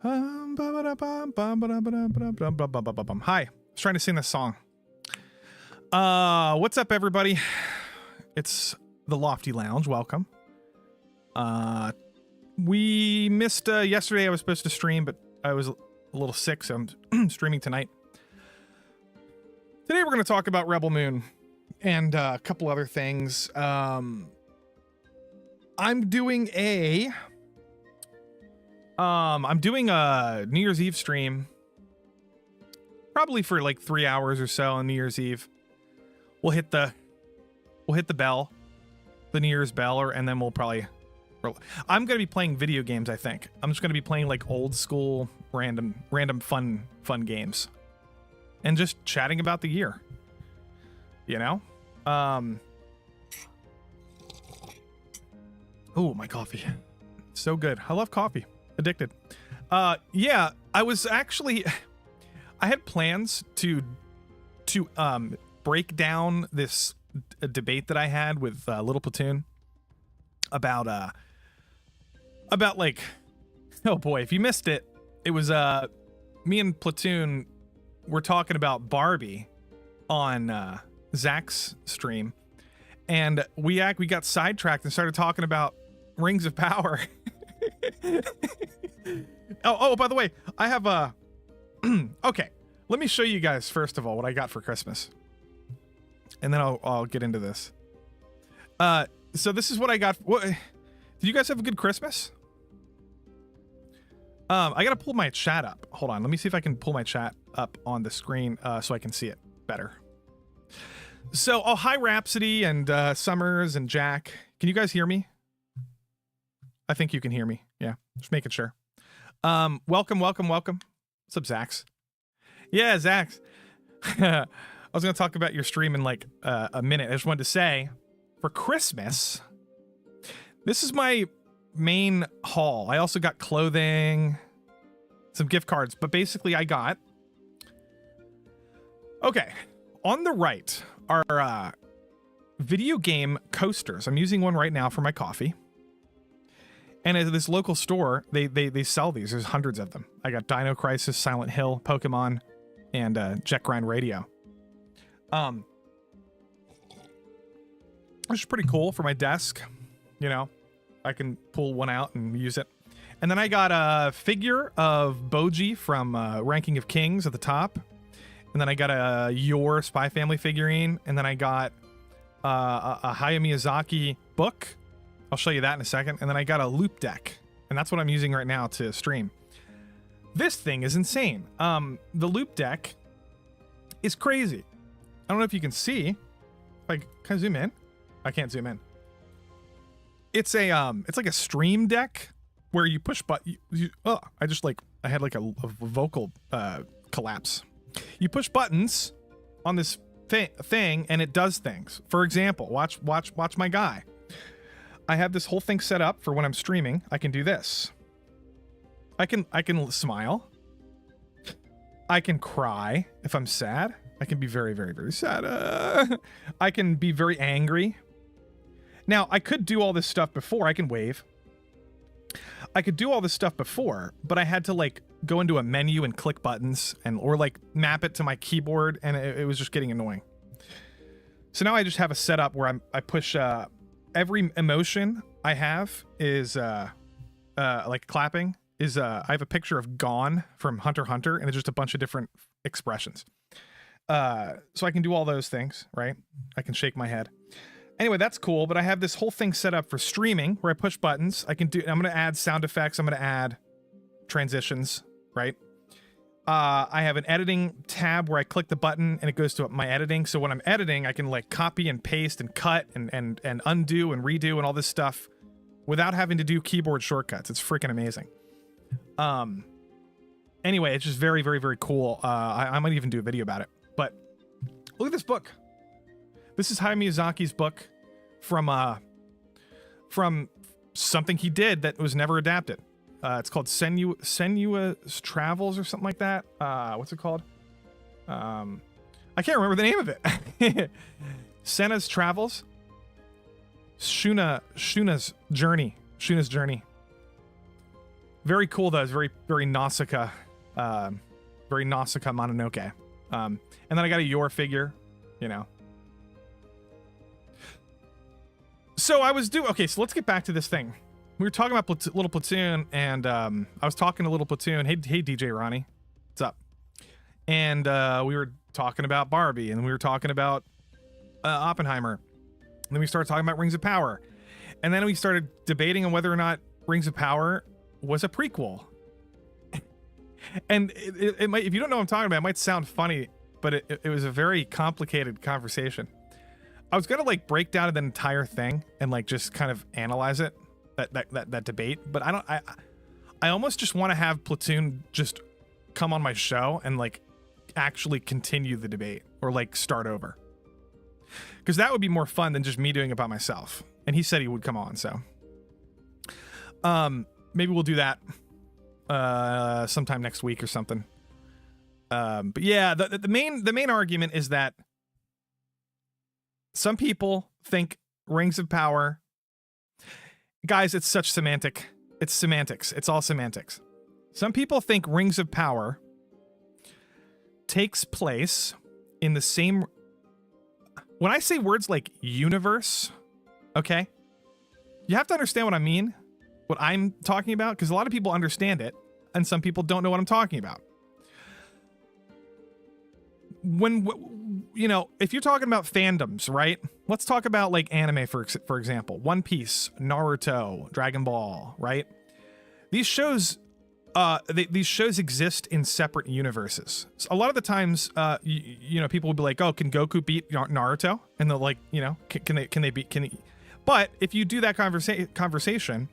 Hi, I was trying to sing this song. What's up, everybody? It's the Lofty Lounge. Welcome. We missed yesterday. I was supposed to stream, but I was a little sick, so I'm streaming tonight. Today we're going to talk about Rebel Moon and a couple other things. I'm doing a New Year's Eve stream, probably for like 3 hours or so on New Year's Eve. We'll hit the bell, the New Year's bell, and then we'll probably. I'm gonna be playing video games. I think I'm just gonna be playing like old school, random fun games, and just chatting about the year. You know. Oh, my coffee, so good. I love coffee. Addicted. Yeah, I was actually, I had plans to break down this debate that I had with Little Platoon about like, oh boy, if you missed it, it was me and Platoon were talking about Barbie on Zach's stream, and we got sidetracked and started talking about Rings of Power. Oh, by the way, I have okay, let me show you guys first of all what I got for Christmas, and then I'll get into this. So this is what I got. What did you guys have a good Christmas? I gotta pull my chat up. Hold on, let me see if I can pull my chat up on the screen so I can see it better. So, oh, hi Rhapsody and Summers and Jack. Can you guys hear me? I think you can hear me. Yeah, just making sure. Welcome. What's up, Zax? Yeah, Zax. I was going to talk about your stream in like a minute. I just wanted to say, for Christmas, this is my main haul. I also got clothing, some gift cards, but basically I got... Okay, on the right are video game coasters. I'm using one right now for my coffee. And at this local store, they sell these. There's hundreds of them. I got Dino Crisis, Silent Hill, Pokemon, and Jet Grind Radio. Which is pretty cool for my desk. You know, I can pull one out and use it. And then I got a figure of Boji from Ranking of Kings at the top. And then I got a Your Spy Family figurine. And then I got a Hayao Miyazaki book. I'll show you that in a second. And then I got a loop deck, and that's what I'm using right now to stream. This thing is insane. The loop deck is crazy. I don't know if you can see. Like, can I zoom in? I can't zoom in. It's like a stream deck where you push button. I had like a vocal collapse. You push buttons on this thing, and it does things. For example, watch my guy. I have this whole thing set up for when I'm streaming. I can do this. I can smile. I can cry if I'm sad. I can be very, very, very sad. I can be very angry. Now, I could do all this stuff before. I can wave. I could do all this stuff before, but I had to like go into a menu and click buttons or like map it to my keyboard, and it was just getting annoying. So now I just have a setup where I push every emotion I have is like clapping is I have a picture of Gone from Hunter x Hunter, and it's just a bunch of different expressions. So I can do all those things, right? I can shake my head. Anyway, that's cool, but I have this whole thing set up for streaming where I push buttons. I'm going to add sound effects. I'm going to add transitions, right? I have an editing tab where I click the button and it goes to my editing. So when I'm editing, I can like copy and paste and cut and undo and redo and all this stuff without having to do keyboard shortcuts. It's freaking amazing. Anyway, it's just very, very, very cool. I might even do a video about it. But look at this book. This is Hayao Miyazaki's book from something he did that was never adapted. It's called Senua's Travels or something like that. What's it called? I can't remember the name of it. Senna's Travels. Shuna's Journey. Very cool though. It's very Nausicaa, very Nausicaa Mononoke. And then I got a Yor figure, you know. So okay, so let's get back to this thing. We were talking about Little Platoon, and I was talking to Little Platoon. Hey, DJ Ronnie, what's up? And we were talking about Barbie, and we were talking about Oppenheimer. And then we started talking about Rings of Power. And then we started debating on whether or not Rings of Power was a prequel. And it might, if you don't know what I'm talking about, it might sound funny, but it was a very complicated conversation. I was gonna like break down the entire thing and like just kind of analyze it, that debate, but I almost just want to have Platoon just come on my show and like actually continue the debate or like start over, because that would be more fun than just me doing it by myself. And he said he would come on, so maybe we'll do that sometime next week or something. But yeah, the main argument is that some people think Rings of Power, guys, it's such semantic. It's semantics. It's all semantics. Some people think Rings of Power takes place in the same, when I say words like universe, okay, you have to understand what I mean, what I'm talking about, because a lot of people understand it and some people don't know what I'm talking about. When, you know, if you're talking about fandoms, right? Let's talk about like anime, for example, One Piece, Naruto, Dragon Ball, right? These shows, these shows exist in separate universes. So a lot of the times, you know, people will be like, "Oh, can Goku beat Naruto?" And they're like, you know, can they beat? But if you do that conversation,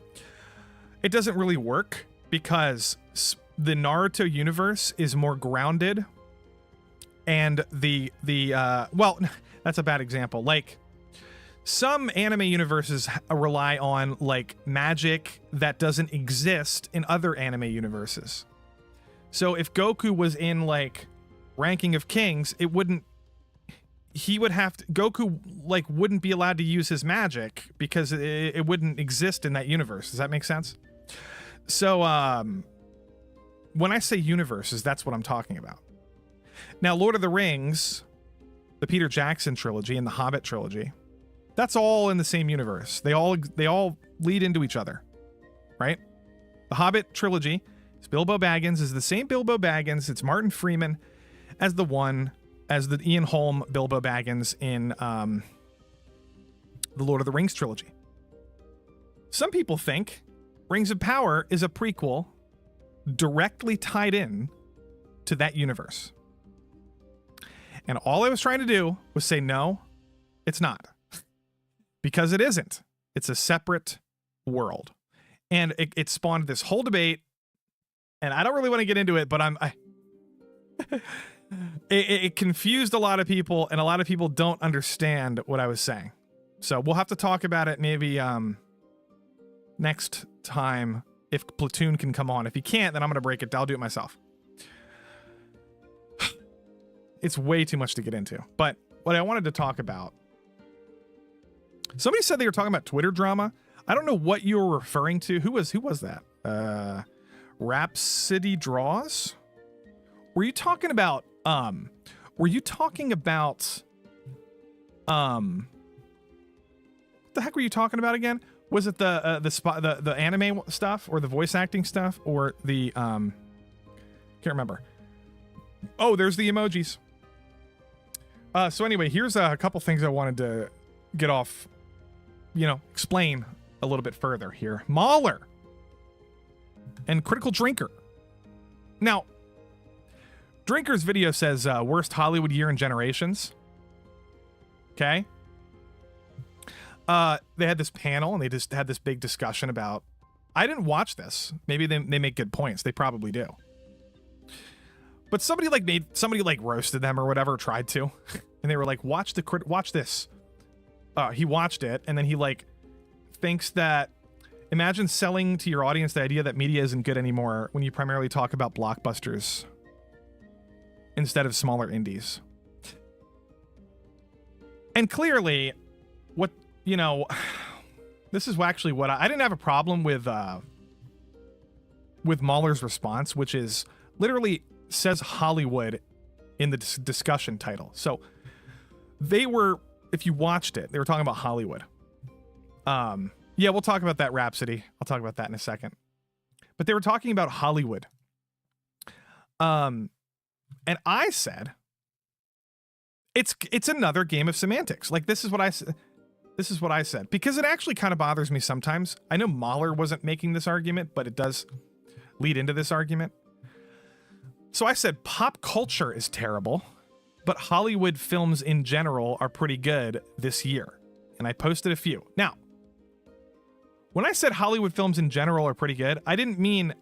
it doesn't really work, because the Naruto universe is more grounded. And well, that's a bad example. Like, some anime universes rely on like magic that doesn't exist in other anime universes. So if Goku was in like Ranking of Kings, Goku like wouldn't be allowed to use his magic because it wouldn't exist in that universe. Does that make sense? So when I say universes, that's what I'm talking about. Now, Lord of the Rings, the Peter Jackson trilogy and the Hobbit trilogy, that's all in the same universe. They all lead into each other, right? The Hobbit trilogy is Bilbo Baggins, is the same Bilbo Baggins. It's Martin Freeman as the Ian Holm Bilbo Baggins in the Lord of the Rings trilogy. Some people think Rings of Power is a prequel directly tied in to that universe. And all I was trying to do was say, no, it's not. Because it isn't. It's a separate world. And it spawned this whole debate. And I don't really want to get into it, but it confused a lot of people, and a lot of people don't understand what I was saying. So we'll have to talk about it maybe next time if Platoon can come on. If he can't, then I'm going to break it. I'll do it myself. It's way too much to get into. But what I wanted to talk about, somebody said they were talking about Twitter drama. I don't know what you were referring to. Who was that? Rhapsody Draws? Were you talking about what the heck were you talking about again? Was it the anime stuff, or the voice acting stuff, or the can't remember. Oh, there's the emojis. So anyway, here's a couple things I wanted to get off, explain a little bit further here. Mahler and Critical Drinker. Now, Drinker's video says worst Hollywood year in generations. Okay. They had this panel and they just had this big discussion about, I didn't watch this. Maybe they make good points. They probably do. But somebody roasted them or whatever, tried to, and they were like, watch this. He watched it, and then he thinks that, imagine selling to your audience the idea that media isn't good anymore when you primarily talk about blockbusters instead of smaller indies. And clearly, this is actually what I didn't have a problem with with Mahler's response, which is literally says Hollywood in the discussion title. So they were, if you watched it, they were talking about Hollywood. Yeah, we'll talk about that Rhapsody. I'll talk about that in a second. But they were talking about Hollywood. And I said, it's another game of semantics. Like, this is what I said, because it actually kind of bothers me sometimes. I know Mahler wasn't making this argument, but it does lead into this argument. So I said pop culture is terrible, but Hollywood films in general are pretty good this year. And I posted a few. Now, when I said Hollywood films in general are pretty good, I didn't mean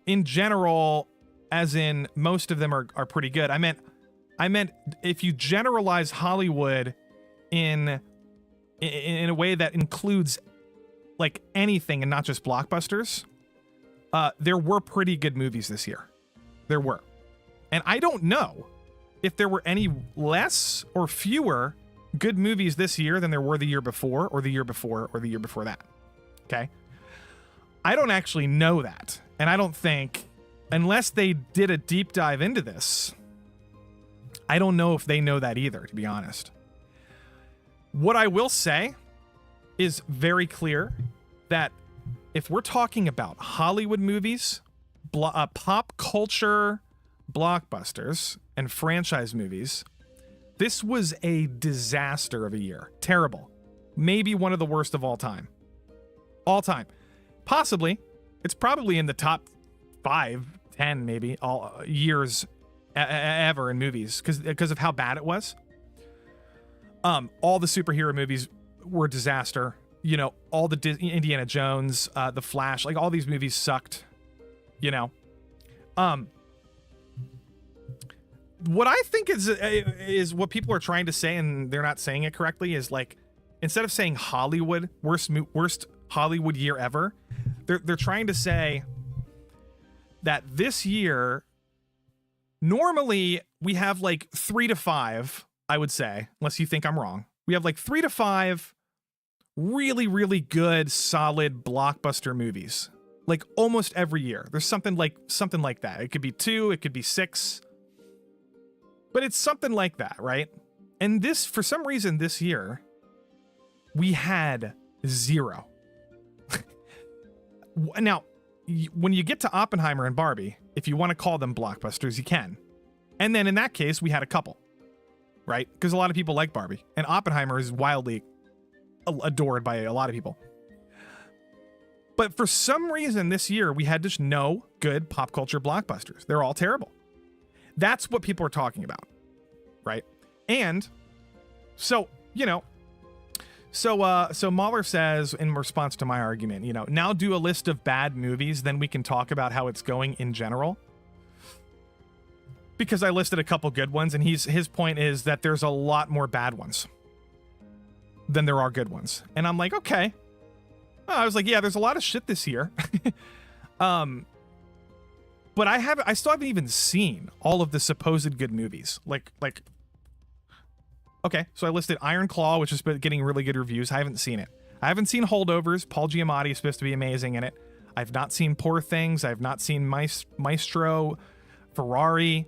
in general as in most of them are pretty good. I meant if you generalize Hollywood in a way that includes like anything and not just blockbusters, there were pretty good movies this year. There were. And I don't know if there were any less or fewer good movies this year than there were the year before or the year before or the year before that. Okay? I don't actually know that. And I don't think, unless they did a deep dive into this, I don't know if they know that either, to be honest. What I will say is very clear that if we're talking about Hollywood movies, pop culture blockbusters, and franchise movies, this was a disaster of a year. Terrible. Maybe one of the worst of all time. All time. Possibly. It's probably in the top 5, 10 maybe, all years ever in movies because of how bad it was. All the superhero movies were a disaster. You know, all the Indiana Jones, The Flash, like all these movies sucked. You know, what I think is what people are trying to say, and they're not saying it correctly, is like, instead of saying Hollywood, worst Hollywood year ever, they're trying to say that this year, normally we have like 3 to 5, I would say, unless you think I'm wrong. We have like 3 to 5 really, really good, solid blockbuster movies. Like almost every year. There's something like that. It could be 2, it could be 6. But it's something like that, right? And this, for some reason this year, we had 0. Now, when you get to Oppenheimer and Barbie, if you want to call them blockbusters, you can. And then in that case, we had a couple, right? Because a lot of people like Barbie. And Oppenheimer is wildly adored by a lot of people. But for some reason this year, we had just no good pop culture blockbusters. They're all terrible. That's what people are talking about, right? And so, you know, so Mahler says in response to my argument, you know, now do a list of bad movies, then we can talk about how it's going in general. Because I listed a couple good ones, and his point is that there's a lot more bad ones than there are good ones. And I'm like, okay. I was like, yeah, there's a lot of shit this year. But I still haven't even seen all of the supposed good movies. Like, okay, so I listed Iron Claw, which has been getting really good reviews. I haven't seen it. I haven't seen Holdovers. Paul Giamatti is supposed to be amazing in it. I've not seen Poor Things. I've not seen Maestro, Ferrari.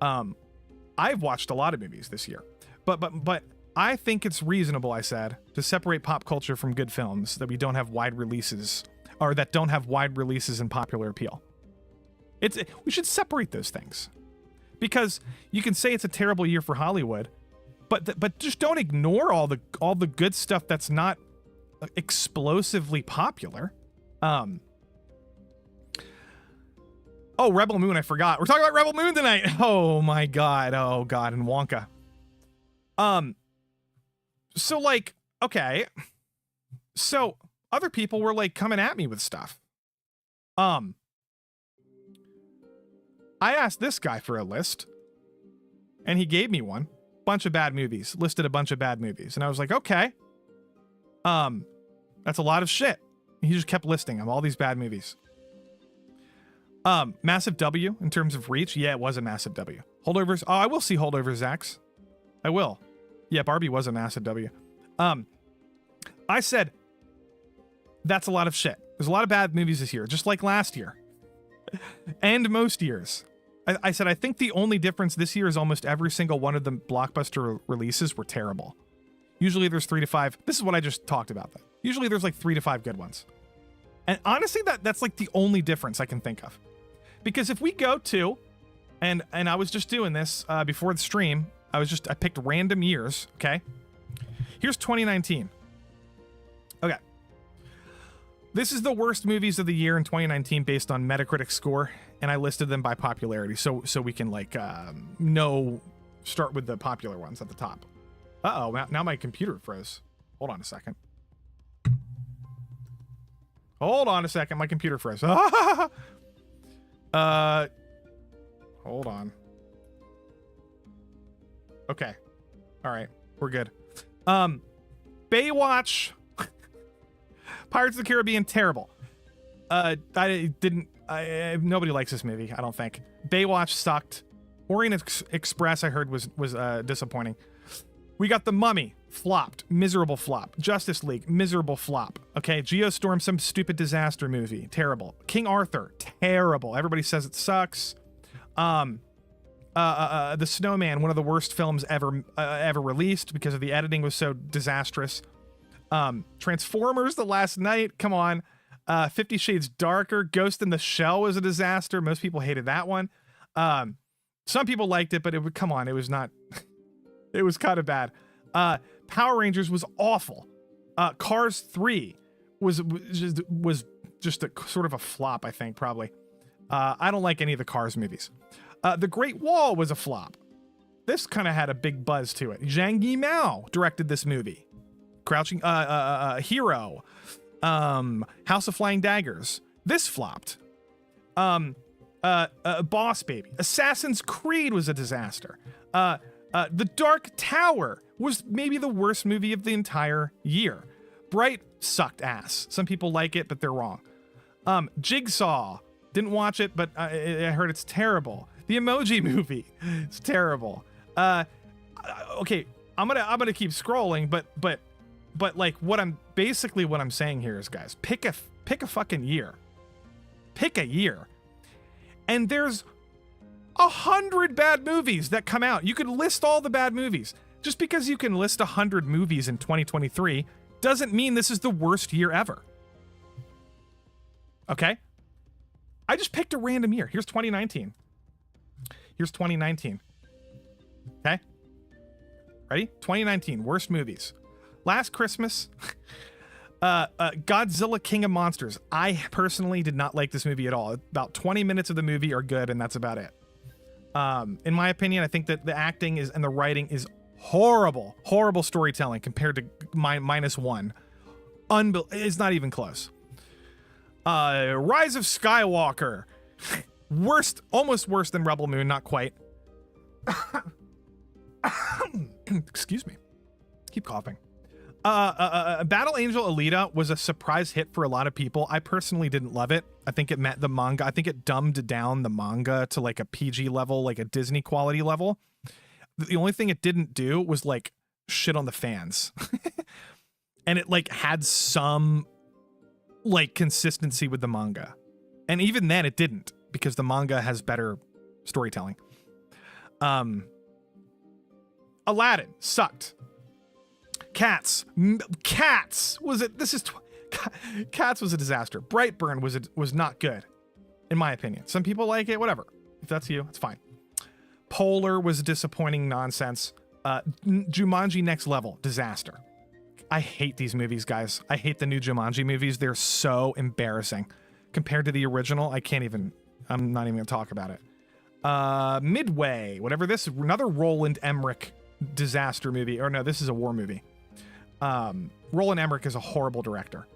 I've watched a lot of movies this year. But I think it's reasonable, I said, to separate pop culture from good films that we don't have wide releases, or that don't have wide releases and popular appeal. We should separate those things, because you can say it's a terrible year for Hollywood, but just don't ignore all the good stuff that's not explosively popular. Oh, Rebel Moon, I forgot. We're talking about Rebel Moon tonight. Oh my god. Oh god, and Wonka. So like, okay. So other people were like coming at me with stuff. I asked this guy for a list, and he gave me one. Bunch of bad movies. Listed a bunch of bad movies. And I was like, okay. That's a lot of shit. He just kept listing them, all these bad movies. Massive W in terms of reach. Yeah, it was a massive W. Holdovers. Oh, I will see Holdovers, Zax. I will. Yeah, Barbie was a massive W. I said, that's a lot of shit. There's a lot of bad movies this year, just like last year. And most years. I said, I think the only difference this year is almost every single one of the blockbuster releases were terrible. Usually there's 3 to 5. This is what I just talked about. That usually there's like 3 to 5 good ones. And honestly, that's like the only difference I can think of. Because if we go to, and I was just doing this before the stream, I picked random years, okay? Here's 2019. Okay. This is the worst movies of the year in 2019 based on Metacritic score, and I listed them by popularity, so we can like start with the popular ones at the top. Uh-oh, now my computer froze. Hold on a second. Hold on a second, my computer froze. Hold on. Okay. All right, we're good. Baywatch, Pirates of the Caribbean, terrible. Nobody likes this movie, I don't think. Baywatch sucked. Orient Express, I heard, was disappointing. We got The Mummy, flopped, miserable flop. Justice League, miserable flop. Okay, Geostorm, some stupid disaster movie, terrible. King Arthur, terrible. Everybody says it sucks. The Snowman, one of the worst films ever released because of the editing was so disastrous. Transformers: The Last Night, come on. 50 Shades Darker, Ghost in the Shell was a disaster. Most people hated that one. Some people liked it, but it was not. It was kind of bad. Power Rangers was awful. Cars 3 was just a sort of a flop, I think, probably. I don't like any of the Cars movies. The Great Wall was a flop. This kind of had a big buzz to it. Zhang Yimou directed this movie. Crouching Hero. House of Flying Daggers. This flopped. Boss Baby. Assassin's Creed was a disaster. The Dark Tower was maybe the worst movie of the entire year. Bright sucked ass. Some people like it, but they're wrong. Jigsaw. Didn't watch it, but I heard it's terrible. The Emoji Movie. It's terrible. Okay, I'm gonna keep scrolling, but like what I'm saying here is, guys, pick a fucking year. Pick a year. And there's 100 bad movies that come out. You could list all the bad movies. Just because you can list 100 movies in 2023 doesn't mean this is the worst year ever. Okay? I just picked a random year. Here's 2019. Here's 2019. Okay? Ready? 2019, worst movies. Last Christmas, Godzilla King of Monsters. I personally did not like this movie at all. About 20 minutes of the movie are good, and that's about it. In my opinion, I think that the acting and the writing is horrible. Horrible storytelling compared to -1. It's not even close. Rise of Skywalker. Worst, almost worse than Rebel Moon, not quite. Excuse me. Keep coughing. Battle Angel Alita was a surprise hit for a lot of people. I personally didn't love it. I think it met the manga. I think it dumbed down the manga to like a PG level, like a Disney quality level. The only thing it didn't do was like shit on the fans. And it like had some like consistency with the manga. And even then it didn't, because the manga has better storytelling. Aladdin sucked. Cats was it? Cats was a disaster. Brightburn was not good, in my opinion. Some people like it, whatever. If that's you, it's fine. Polar was disappointing nonsense. Jumanji Next Level, disaster. I hate these movies, guys. I hate the new Jumanji movies. They're so embarrassing compared to the original. I'm not even gonna talk about it. Midway, whatever this, another Roland Emmerich disaster movie. Or no, this is a war movie. Roland Emmerich is a horrible director.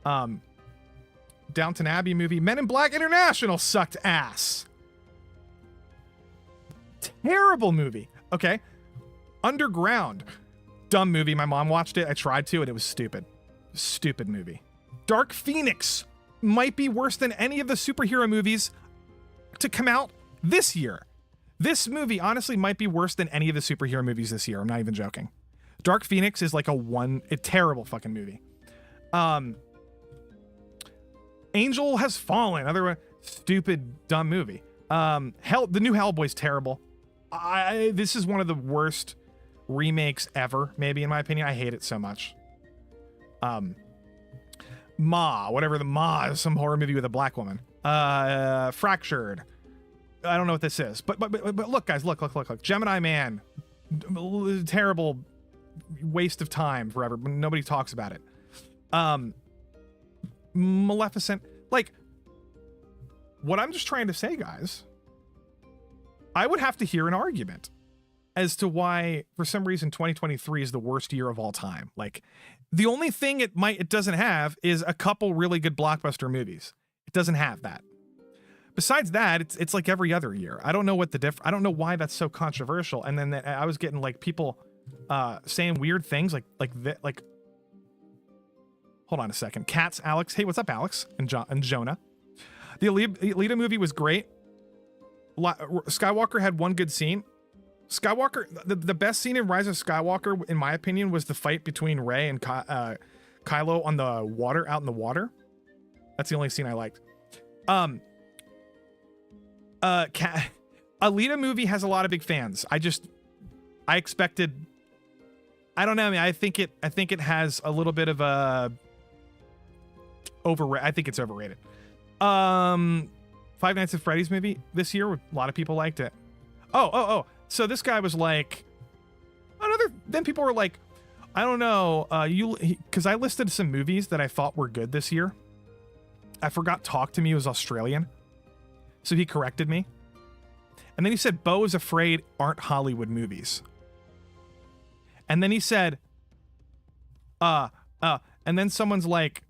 Downton Abbey movie. Men in Black International sucked ass. Terrible movie. Okay. Underground. Dumb movie. My mom watched it. I tried to, and it was stupid. Stupid movie. Dark Phoenix might be worse than any of the superhero movies to come out this year. This movie honestly might be worse than any of the superhero movies this year. I'm not even joking. Dark Phoenix is like a terrible fucking movie. Angel Has Fallen. Stupid, dumb movie. The new Hellboy's terrible. This is one of the worst remakes ever, maybe, in my opinion. I hate it so much. Whatever the Ma is, some horror movie with a black woman. Fractured. I don't know what this is, but look, guys, look. Gemini Man, terrible waste of time forever. Nobody talks about it. Maleficent. Like, what I'm just trying to say, guys, I would have to hear an argument as to why, for some reason, 2023 is the worst year of all time. Like, the only thing it doesn't have is a couple really good blockbuster movies. It doesn't have that. Besides that, it's like every other year. I don't know what I don't know why that's so controversial. And then I was getting like people saying weird things like hold on a second. Cats, Alex. Hey, what's up, Alex? And Jonah. The Alita movie was great. Skywalker had one good scene. Skywalker, the best scene in Rise of Skywalker, in my opinion, was the fight between Rey and Kylo on the water, out in the water. That's the only scene I liked. Alita movie has a lot of big fans. I expected. I don't know. I mean, I think it has a little bit of a I think it's overrated. Five Nights at Freddy's movie this year, a lot of people liked it. Oh. So this guy was like, then people were like, I don't know, because I listed some movies that I thought were good this year. I forgot Talk to Me was Australian. So he corrected me. And then he said, Beau is Afraid aren't Hollywood movies. And then he said, and then someone's like,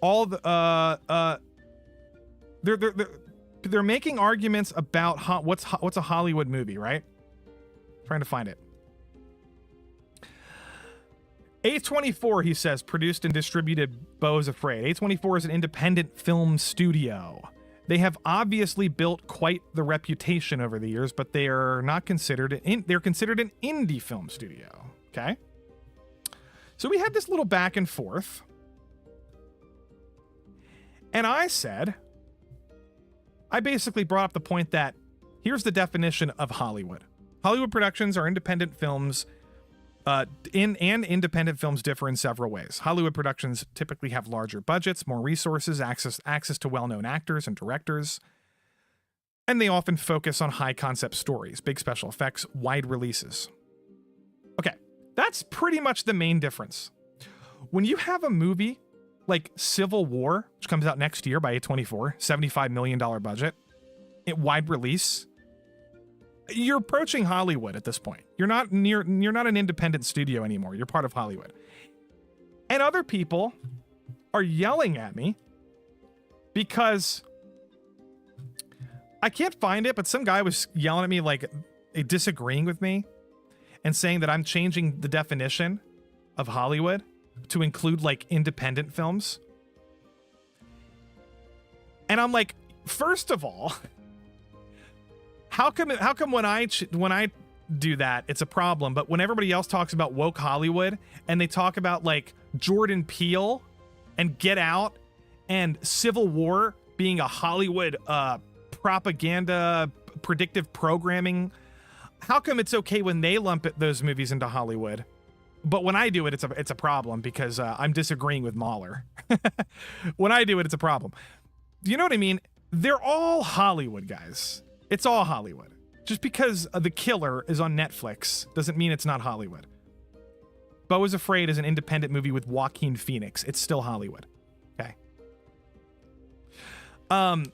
all the, they're making arguments about what's a Hollywood movie, right? Trying to find it. A24, he says, produced and distributed Beau is Afraid. A24 is an independent film studio. They have obviously built quite the reputation over the years, but they are not considered they're considered an indie film studio. Okay? So we had this little back and forth. And I basically brought up the point that here's the definition of Hollywood. Hollywood productions are independent films, independent films differ in several ways. Hollywood productions typically have larger budgets, more resources, access to well-known actors and directors, and they often focus on high-concept stories, big special effects, wide releases. Okay, that's pretty much the main difference. When you have a movie like Civil War, which comes out next year by A24, $75 million budget, wide release, you're approaching Hollywood at this point. You're not an independent studio anymore. You're part of Hollywood. And other people are yelling at me because I can't find it, but some guy was yelling at me, like disagreeing with me and saying that I'm changing the definition of Hollywood to include like independent films. And I'm like, first of all, how come when I do that, it's a problem, but when everybody else talks about woke Hollywood and they talk about like Jordan Peele and Get Out and Civil War being a Hollywood propaganda predictive programming, how come it's okay when they lump those movies into Hollywood? But when I do it, it's a problem because I'm disagreeing with Mahler. When I do it, it's a problem. You know what I mean? They're all Hollywood, guys. It's all Hollywood. Just because The Killer is on Netflix doesn't mean it's not Hollywood. Beau is Afraid is an independent movie with Joaquin Phoenix. It's still Hollywood. Okay. I'm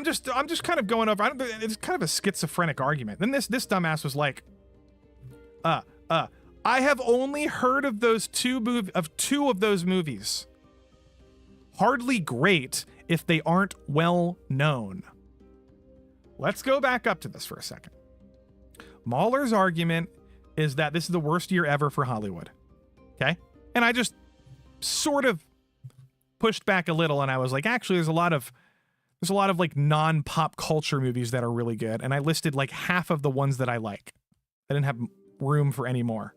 just kind of going over. It's kind of a schizophrenic argument. Then this dumbass was like, I have only heard of two of those movies. Hardly great if they aren't well known. Let's go back up to this for a second. Mahler's argument is that this is the worst year ever for Hollywood. Okay? And I just sort of pushed back a little and I was like, actually, there's a lot of like non-pop culture movies that are really good. And I listed like half of the ones that I like. I didn't have room for any more.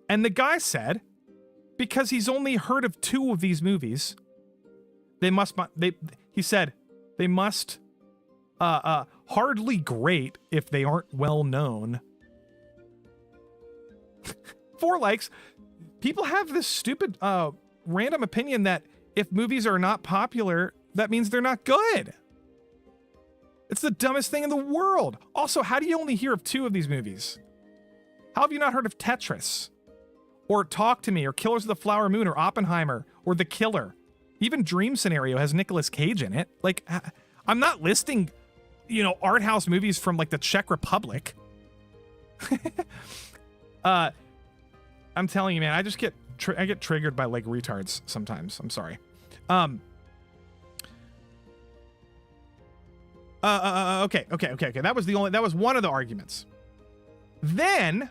And the guy said, because he's only heard of 2 of these movies. He said they must hardly great if they aren't well known. 4 likes. People have this stupid random opinion that if movies are not popular, that means they're not good. It's the dumbest thing in the world. Also, how do you only hear of 2 of these movies? How have you not heard of Tetris? Or Talk to Me, or Killers of the Flower Moon, or Oppenheimer, or The Killer? Even Dream Scenario has Nicolas Cage in it. Like, I'm not listing, art house movies from like the Czech Republic. I'm telling you, man, I just get triggered by like retards sometimes. I'm sorry. Okay. That was one of the arguments. Then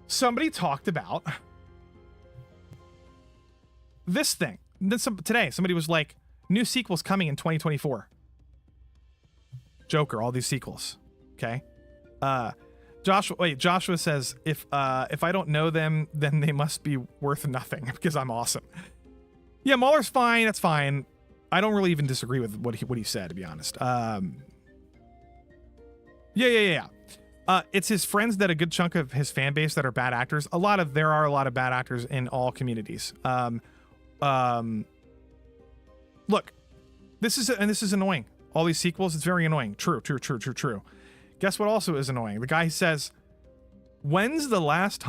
somebody talked about this thing. Today, somebody was like, new sequels coming in 2024. Joker, all these sequels. Okay. Joshua says, if I don't know them, then they must be worth nothing because I'm awesome. Yeah, Mahler's fine. That's fine. I don't really even disagree with what he said, to be honest. Yeah. It's his friends that a good chunk of his fan base that are bad actors. There are a lot of bad actors in all communities. Look, this is annoying. All these sequels, it's very annoying. True. Guess what also is annoying? The guy says, when was the last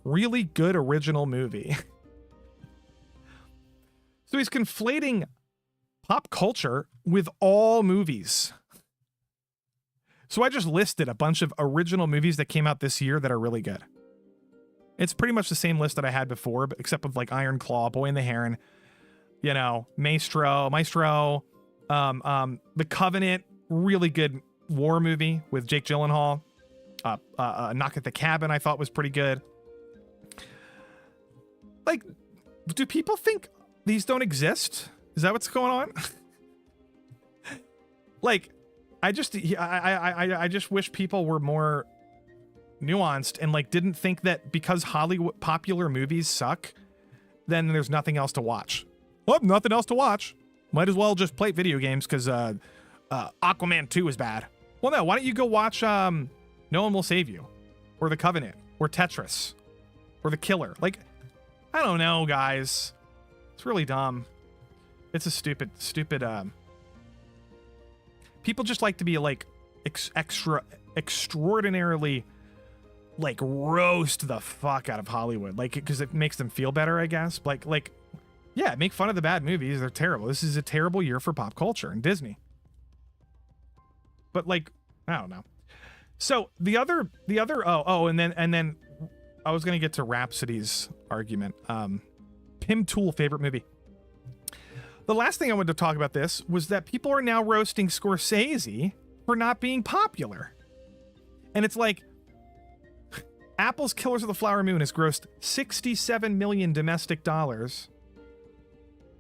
really good original movie? So he's conflating pop culture with all movies. So I just listed a bunch of original movies that came out this year that are really good. It's pretty much the same list that I had before, but except with like Iron Claw, Boy and the Heron, Maestro, The Covenant, really good war movie with Jake Gyllenhaal. Knock at the Cabin I thought was pretty good. Like, do people think these don't exist? Is that what's going on? Like, I just wish people were more nuanced and like didn't think that because Hollywood popular movies suck, then there's nothing else to watch. Well, nothing else to watch. Might as well just play video games because Aquaman 2 is bad. Well, no, why don't you go watch No One Will Save You, or The Covenant, or Tetris, or The Killer? Like, I don't know, guys. It's really dumb. It's a stupid. People just like to be like extraordinarily like roast the fuck out of Hollywood, like because it makes them feel better, I guess. Like, yeah, make fun of the bad movies. They're terrible. This is a terrible year for pop culture and Disney. But like, I don't know. So the other and then I was gonna get to Rhapsody's argument. Pim Tool favorite movie. The last thing I wanted to talk about this was that people are now roasting Scorsese for not being popular. And it's like, Apple's Killers of the Flower Moon has grossed $67 million domestic dollars,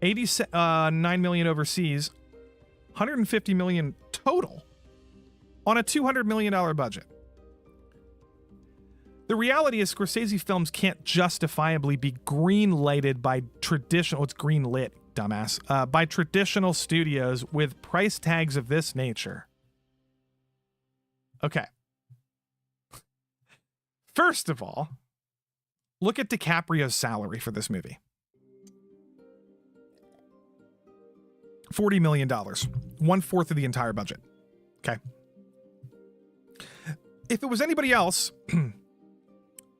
$89 million overseas, $150 million total on a $200 million budget. The reality is Scorsese films can't justifiably be green-lighted by traditional... It's green-lit, dumbass. By traditional studios with price tags of this nature. Okay. First of all, look at DiCaprio's salary for this movie. $40 million. 1/4 of the entire budget. Okay. If it was anybody else...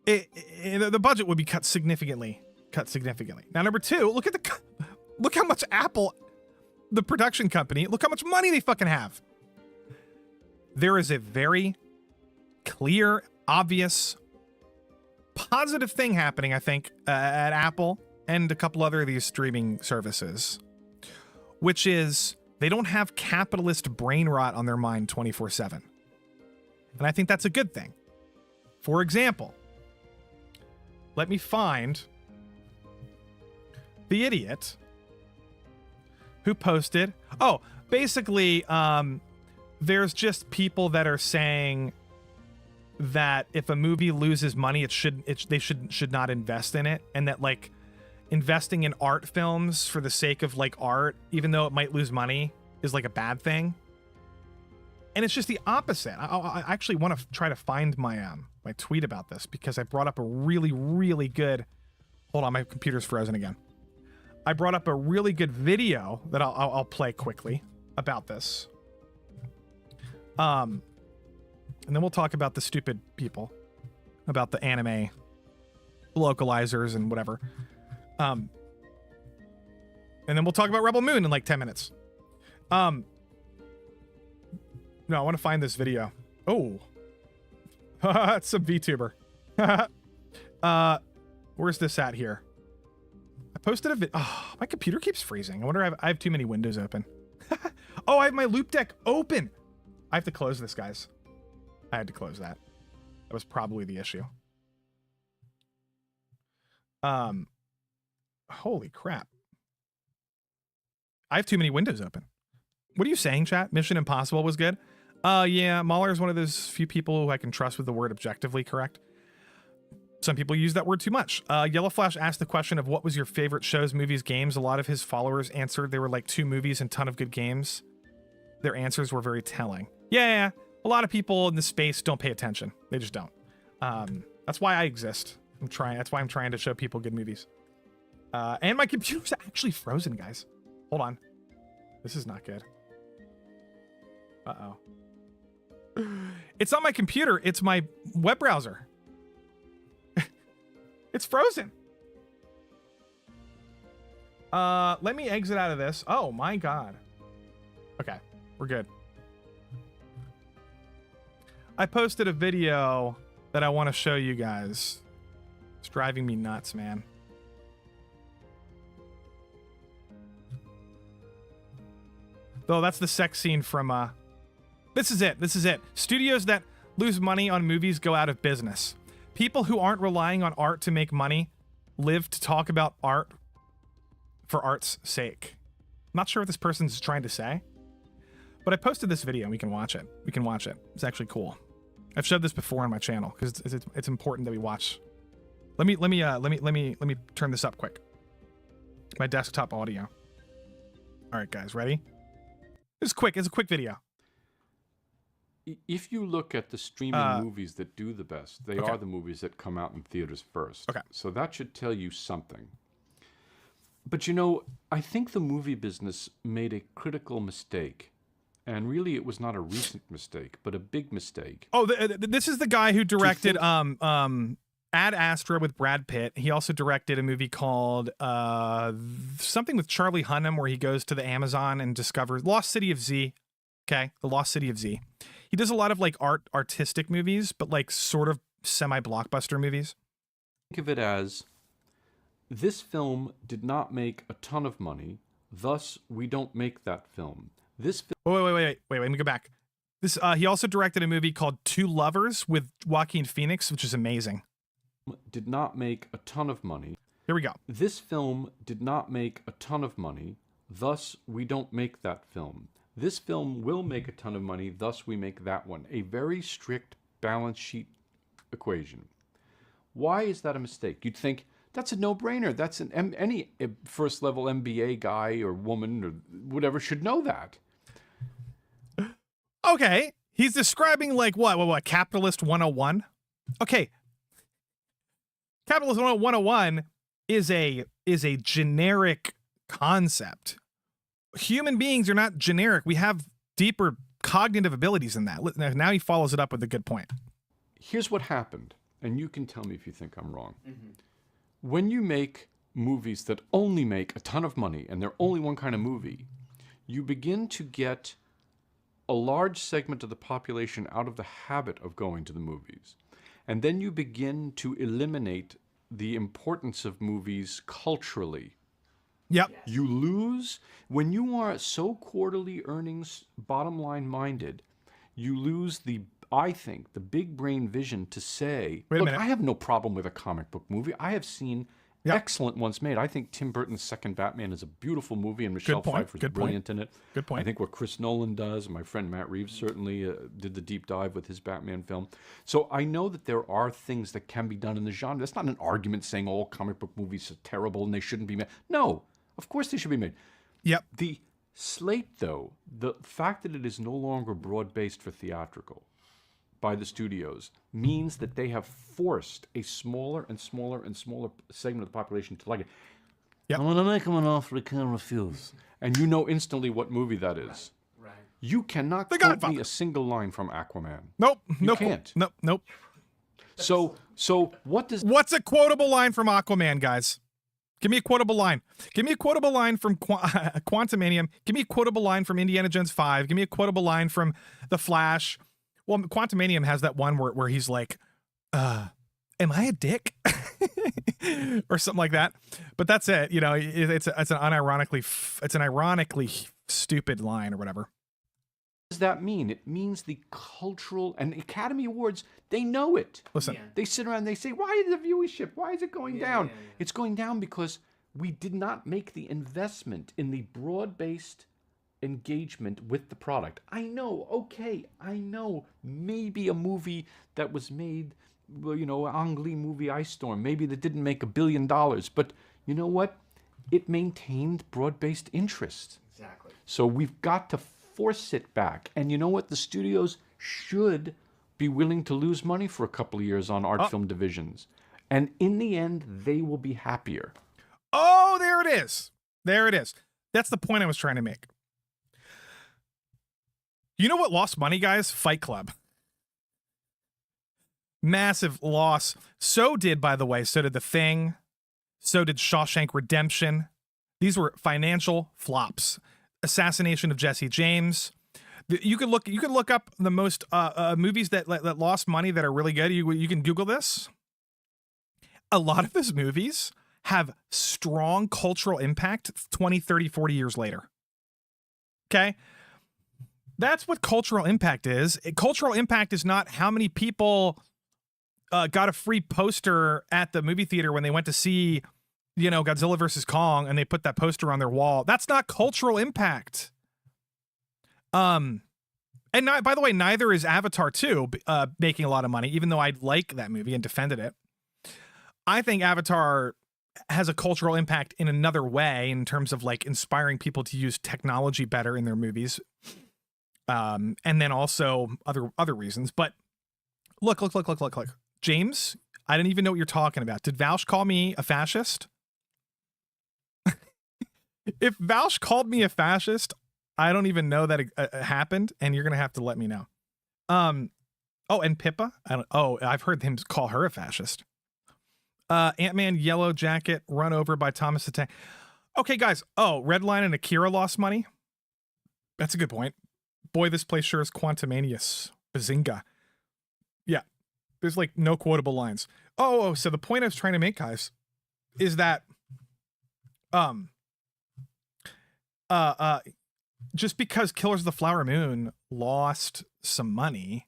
the budget would be cut significantly. Now, number 2, look how much Apple, the production company, look how much money they fucking have. There is a very clear, obvious, positive thing happening, I think, at Apple and a couple other of these streaming services, which is they don't have capitalist brain rot on their mind 24/7. And I think that's a good thing. For example, let me find the idiot who posted. Oh, basically, there's just people that are saying that if a movie loses money, they should not invest in it, and that like investing in art films for the sake of like art, even though it might lose money, is like a bad thing. And it's just the opposite. I actually want to try to find my my tweet about this, because I brought up a really, really good. Hold on, my computer's frozen again. I brought up a really good video that I'll play quickly about this. And then we'll talk about the stupid people, about the anime localizers and whatever. And then we'll talk about Rebel Moon in like 10 minutes. No, I want to find this video. Oh, it's some VTuber. Where's this at here? I posted a vid. Oh, my computer keeps freezing. I wonder if I have too many windows open. Oh, I have my loop deck open. I have to close this, guys. I had to close that. That was probably the issue. Holy crap. I have too many windows open. What are you saying, chat? Mission Impossible was good? Yeah, Mahler is one of those few people who I can trust with the word objectively correct. Some people use that word too much. Yellow Flash asked the question of what was your favorite shows, movies, games. A lot of his followers answered they were like 2 movies and ton of good games. Their answers were very telling. Yeah, a lot of people in this space don't pay attention. They just don't. That's why I exist. That's why I'm trying to show people good movies. And my computer's actually frozen, guys. Hold on. This is not good. Uh-oh. It's not my computer. It's my web browser. It's frozen. Let me exit out of this. Oh my God. Okay, we're good. I posted a video that I want to show you guys. It's driving me nuts, man. Though that's the sex scene from this is it. This is it. Studios that lose money on movies go out of business. People who aren't relying on art to make money live to talk about art for art's sake. I'm not sure what this person's trying to say, but I posted this video and we can watch it. We can watch it. It's actually cool. I've showed this before on my channel because it's important that we watch. Let me turn this up quick. My desktop audio. All right, guys, ready? It's quick. It's a quick video. If you look at the streaming movies that do the best, they are the movies that come out in theaters first. Okay. So that should tell you something. But you know, I think the movie business made a critical mistake. And really, it was not a recent mistake, but a big mistake. Oh, this is the guy who directed Ad Astra with Brad Pitt. He also directed a movie called something with Charlie Hunnam, where he goes to the Amazon and discovers Lost City of Z. Okay, The Lost City of Z. He does a lot of like artistic movies, but like sort of semi-blockbuster movies. Think of it as, this film did not make a ton of money, thus we don't make that film. This Wait, let me go back. This he also directed a movie called Two Lovers with Joaquin Phoenix, which is amazing. Did not make a ton of money. Here we go. This film did not make a ton of money, thus we don't make that film. This film will make a ton of money, thus we make that one. A very strict balance sheet equation. Why is that a mistake? You'd think that's a no-brainer. That's any first-level MBA guy or woman or whatever should know that. Okay, he's describing like what Capitalist 101? Okay. Capitalist 101 is a generic concept. Human beings are not generic. We have deeper cognitive abilities than that. Now he follows it up with a good point. Here's what happened, and you can tell me if you think I'm wrong. Mm-hmm. When you make movies that only make a ton of money, and they're only one kind of movie, you begin to get a large segment of the population out of the habit of going to the movies. And then you begin to eliminate the importance of movies culturally. Yep. You lose, when you are so quarterly earnings, bottom line minded, you lose I think, the big brain vision to say, look, I have no problem with a comic book movie. I have seen Yep. excellent once made. I think Tim Burton's second Batman is a beautiful movie, and Michelle Pfeiffer's brilliant in it. Good point. I think what Chris Nolan does, my friend Matt Reeves certainly did the deep dive with his Batman film. So I know that there are things that can be done in the genre. That's not an argument saying all comic book movies are terrible and they shouldn't be made. No, of course they should be made. Yep. The slate, though, the fact that it is no longer broad-based for theatrical by the studios means that they have forced a smaller and smaller and smaller segment of the population to like it. Yep. I'm going to make them an offer he can't refuse. And you know instantly what movie that is. Right. You cannot The quote Godfather. me a single line from Aquaman. Nope. You can't. Nope. So what does... What's a quotable line from Aquaman, guys? Give me a quotable line. Give me a quotable line from Quantumanium. Give me a quotable line from Indiana Jones 5. Give me a quotable line from The Flash. Well, Quantumanium has that one where he's like, am I a dick? Or something like that. But that's it. You know, it's an ironically stupid line or whatever. What does that mean? It means the cultural and Academy Awards, they know it. Listen, Yeah. They sit around and they say, why is the viewership? Why is it going down? Yeah. It's going down because we did not make the investment in the broad-based engagement with the product. I know, maybe a movie that was made, well, you know, Ang Lee movie Ice Storm, maybe that didn't make $1 billion, but you know what? It maintained broad-based interest. Exactly. So we've got to force it back. And you know what? The studios should be willing to lose money for a couple of years on art film divisions. And in the end, they will be happier. oh, there it is. There it is. That's the point I was trying to make. You know what lost money, guys? Fight Club. Massive loss. So did, by the way, so did The Thing. So did Shawshank Redemption. These were financial flops. Assassination of Jesse James. You could look up the most movies that lost money that are really good. You can Google this. A lot of those movies have strong cultural impact 20, 30, 40 years later. Okay? That's what cultural impact is. Cultural impact is not how many people got a free poster at the movie theater when they went to see, you know, Godzilla versus Kong, and they put that poster on their wall. That's not cultural impact. And by the way, neither is Avatar 2 making a lot of money, even though I like that movie and defended it. I think Avatar has a cultural impact in another way in terms of like inspiring people to use technology better in their movies. And then also other reasons. But look. James, I didn't even know what you're talking about. Did Vaush call me a fascist? If Vaush called me a fascist, I don't even know that it happened, and you're gonna have to let me know. Oh, and Pippa? I've heard him call her a fascist. Ant-Man Yellow Jacket run over by Thomas the Tank. Okay, guys. Oh, Redline and Akira lost money. That's a good point. Boy, this place sure is Quantumanious. Bazinga. Yeah. There's like no quotable lines. Oh, so the point I was trying to make, guys, is that just because Killers of the Flower Moon lost some money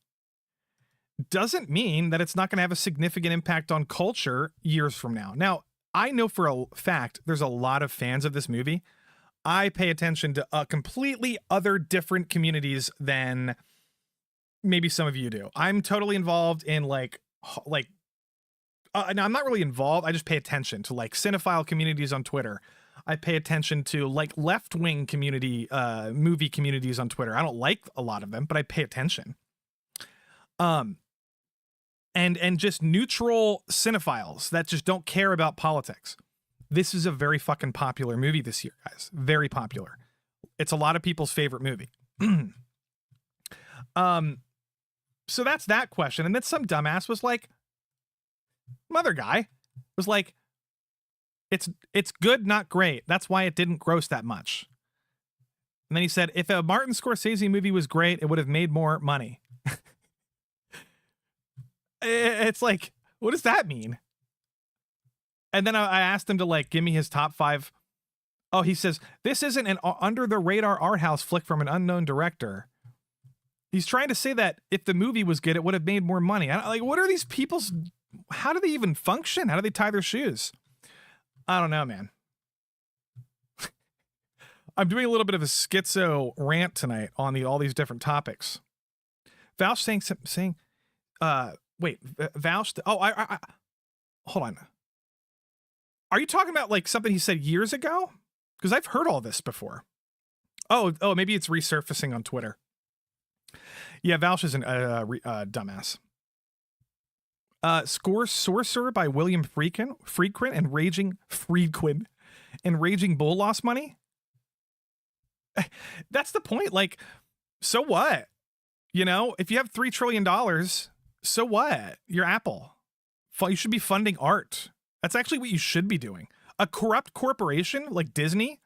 doesn't mean that it's not going to have a significant impact on culture years from now. Now, I know for a fact there's a lot of fans of this movie. I pay attention to completely other different communities than maybe some of you do. I'm totally involved in now I'm not really involved. I just pay attention to like cinephile communities on Twitter. I pay attention to like left-wing community, movie communities on Twitter. I don't like a lot of them, but I pay attention. And just neutral cinephiles that just don't care about politics. This is a very fucking popular movie this year, guys. Very popular. It's a lot of people's favorite movie. So that's that question. And then some dumbass was like, mother guy was like, it's good, not great. That's why it didn't gross that much. And then he said, if a Martin Scorsese movie was great, it would have made more money. It's like, what does that mean? And then I asked him to like give me his top 5. Oh, he says, this isn't an under the radar art house flick from an unknown director. He's trying to say that if the movie was good, it would have made more money. Like, what are these people's, how do they even function? How do they tie their shoes? I don't know, man. I'm doing a little bit of a schizo rant tonight on all these different topics. Vouch saying, wait, Vouch. I hold on. Are you talking about like something he said years ago? Because I've heard all this before. Oh, maybe it's resurfacing on Twitter. Yeah, Vouch is a dumbass. Score Sorcerer by William Friedkin and Raging Bull lost money. That's the point. Like, so what? You know, if you have $3 trillion, so what? You're Apple. You should be funding art. That's actually what you should be doing. A corrupt corporation like Disney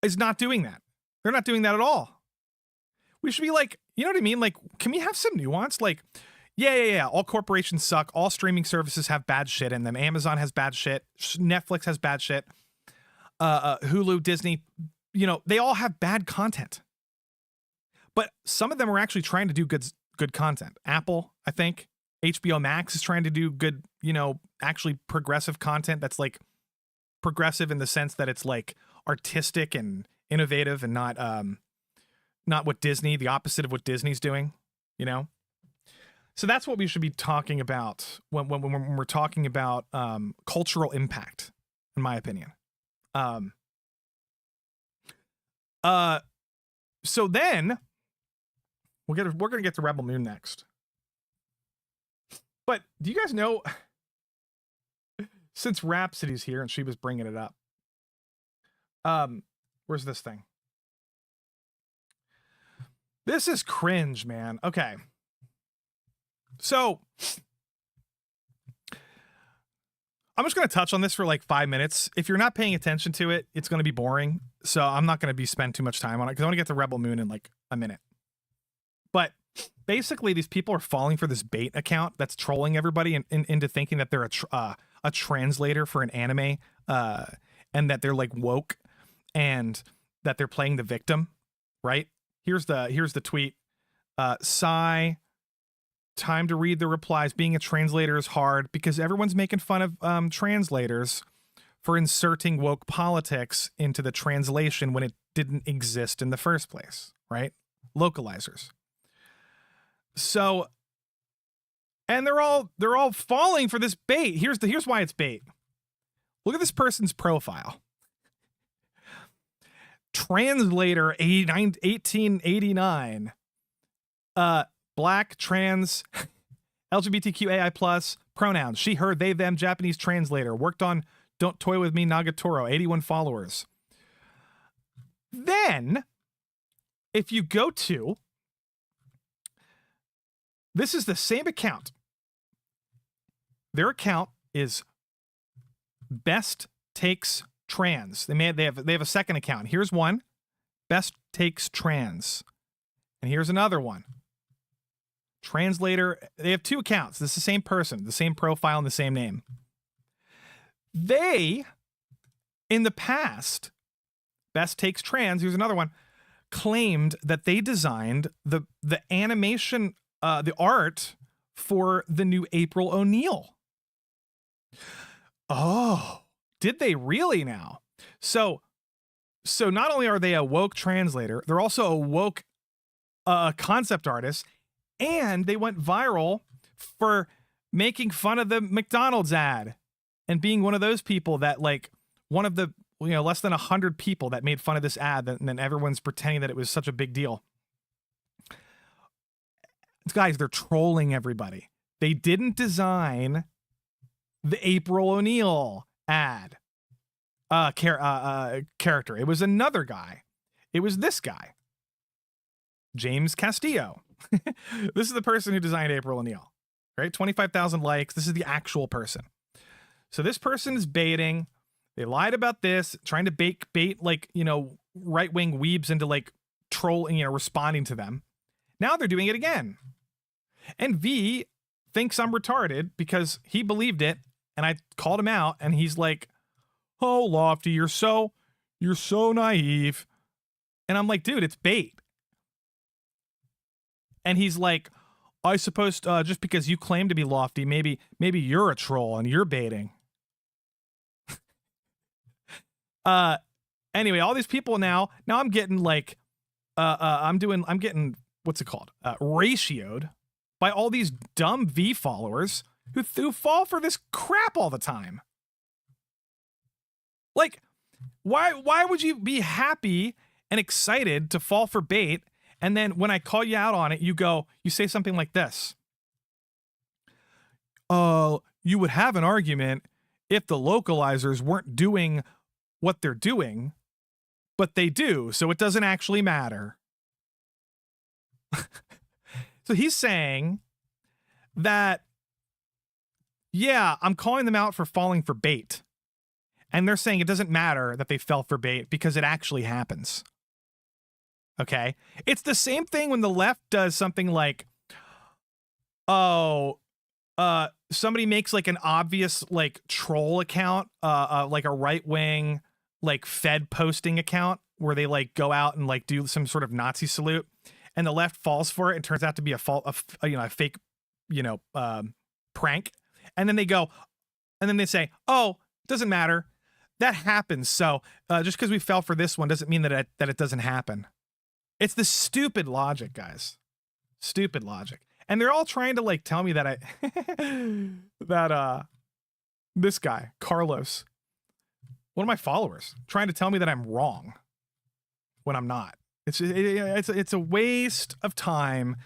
is not doing that. They're not doing that at all. We should be like, you know what I mean? Like, can we have some nuance? Like, yeah. All corporations suck. All streaming services have bad shit in them. Amazon has bad shit. Netflix has bad shit. Hulu, Disney, you know, they all have bad content. But some of them are actually trying to do good content. Apple, I think. HBO Max is trying to do good, you know, actually progressive content that's like progressive in the sense that it's like artistic and innovative and not what Disney, the opposite of what Disney's doing, you know? So that's what we should be talking about when we're talking about cultural impact, in my opinion. So then we're gonna get to Rebel Moon next. But do you guys know, since Rhapsody's here and she was bringing it up, where's this thing? This is cringe, man. Okay. So I'm just going to touch on this for like 5 minutes. If you're not paying attention to it, it's going to be boring. So I'm not going to spend too much time on it because I want to get to Rebel Moon in like a minute. But basically, these people are falling for this bait account that's trolling everybody into thinking that they're a translator for an anime, and that they're like woke, and that they're playing the victim. Right? Here's the tweet. Sigh. Time to read the replies. Being a translator is hard because everyone's making fun of translators for inserting woke politics into the translation when it didn't exist in the first place. Right? Localizers. So, and they're all falling for this bait. Here's why it's bait. Look at this person's profile. Translator 1889. Black, trans, LGBTQAI plus, pronouns. She, her, they, them, Japanese translator. Worked on Don't Toy With Me, Nagatoro. 81 followers. Then, if you go to, this is the same account. Their account is Best Takes Trans. They have a second account. Here's one, Best Takes Trans. And here's another one. Translator. They have two accounts. This is the same person, the same profile, and the same name. They, in the past, Best Takes Trans, here's another one, claimed that they designed the animation, the art for the new April O'Neil. Oh, did they really now? So not only are they a woke translator, they're also a woke concept artist, and they went viral for making fun of the McDonald's ad and being one of those people that like one of the, you know, less than 100 people that made fun of this ad, and then everyone's pretending that it was such a big deal. Guys, they're trolling everybody. They didn't design the April O'Neil ad character. It was another guy. It was this guy, James Castillo. This is the person who designed April O'Neil, right? 25,000 likes. This is the actual person. So this person is baiting. They lied about this, trying to bait like, you know, right-wing weebs into like trolling, you know, responding to them. Now they're doing it again. And V thinks I'm retarded because he believed it, and I called him out, and he's like, "Oh, Lofty, you're so naive." And I'm like, dude, it's bait. And he's like, I suppose just because you claim to be Lofty, maybe you're a troll and you're baiting. Anyway, all these people now I'm getting like, I'm getting, what's it called? Ratioed by all these dumb V followers who fall for this crap all the time. Like, why would you be happy and excited to fall for bait, and then when I call you out on it, you say something like this? You would have an argument if the localizers weren't doing what they're doing, but they do, so it doesn't actually matter. So he's saying that, yeah, I'm calling them out for falling for bait. And they're saying it doesn't matter that they fell for bait because it actually happens. Okay? It's the same thing when the left does something like, somebody makes like an obvious like troll account, like a right-wing like Fed posting account where they like go out and like do some sort of Nazi salute, and the left falls for it and turns out to be a fake, prank. And then they say, oh, it doesn't matter. That happens. So just because we fell for this one doesn't mean that it doesn't happen. It's the stupid logic, guys. Stupid logic. And they're all trying to like tell me that this guy, Carlos, one of my followers, trying to tell me that I'm wrong when I'm not. It's a waste of time.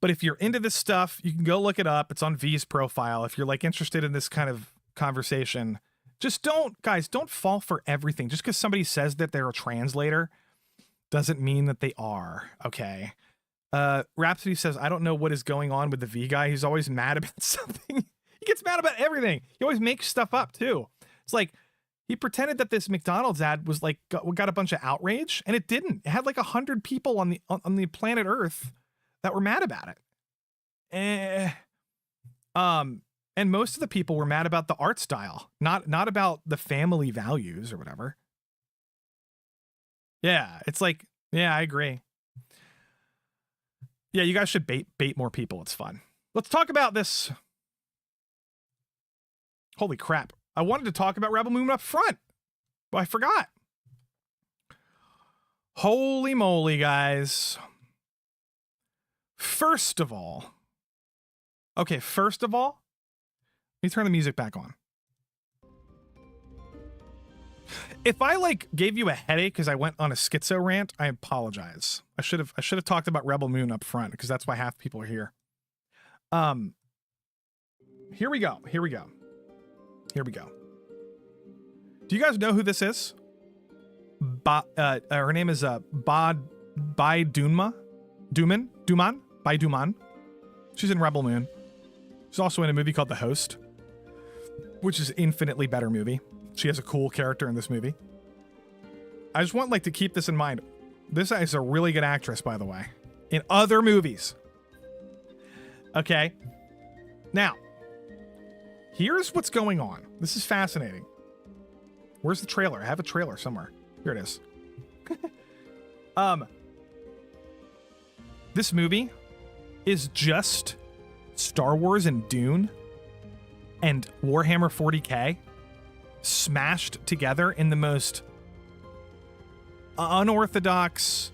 But if you're into this stuff, you can go look it up. It's on V's profile. If you're like interested in this kind of conversation, just don't fall for everything. Just because somebody says that they're a translator doesn't mean that they are. Okay. Rhapsody says, I don't know what is going on with the V guy. He's always mad about something. He gets mad about everything. He always makes stuff up too. It's like he pretended that this McDonald's ad was like got a bunch of outrage, and it didn't. It had like 100 people on the planet Earth that were mad about it. And most of the people were mad about the art style, not about the family values or whatever. Yeah, it's like, yeah, I agree. Yeah, you guys should bait more people. It's fun. Let's talk about this. Holy crap. I wanted to talk about Rebel Moon up front, but I forgot. Holy moly, guys. First of all, let me turn the music back on. If I like gave you a headache because I went on a schizo rant, I apologize. I should have talked about Rebel Moon up front because that's why half people are here. Here we go. Do you guys know who this is? Her name is Bai Duman. She's in Rebel Moon. She's also in a movie called The Host, which is an infinitely better movie. She has a cool character in this movie. I just want to keep this in mind. This is a really good actress, by the way, in other movies. Okay. Now, here's what's going on. This is fascinating. Where's the trailer? I have a trailer somewhere. Here it is. This movie is just Star Wars and Dune and Warhammer 40K smashed together in the most unorthodox,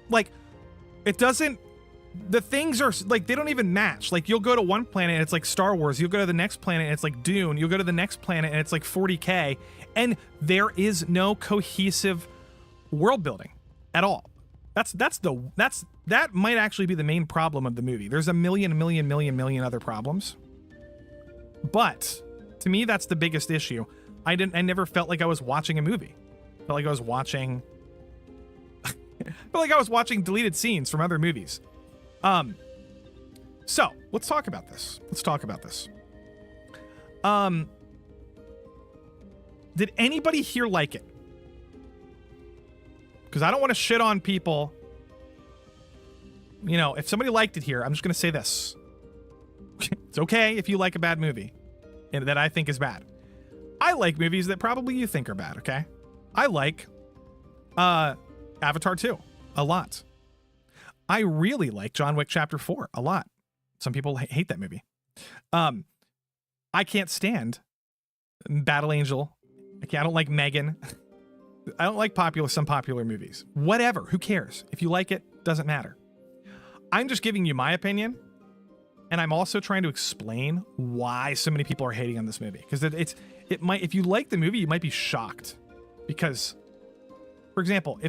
it doesn't, the things are they don't even match. You'll go to one planet and it's like Star Wars, you'll go to the next planet and it's like Dune, you'll go to the next planet and it's like 40K, and there is no cohesive world building at all. That might actually be the main problem of the movie. There's a million other problems, but to me, that's the biggest issue. I never felt like I was watching a movie. I felt like I was watching deleted scenes from other movies. So let's talk about this. Did anybody here like it? Because I don't want to shit on people. If somebody liked it here, I'm just going to say this. It's okay if you like a bad movie and that I think is bad. I like movies that probably you think are bad, okay? I like Avatar 2 a lot. I really like John Wick Chapter 4 a lot. Some people hate that movie. I can't stand Battle Angel Okay, I don't like Megan. I don't like some popular movies. Whatever, who cares? If you like it, doesn't matter. I'm just giving you my opinion, and I'm also trying to explain why so many people are hating on this movie. Because it might, if you like the movie, you might be shocked. Because, for example,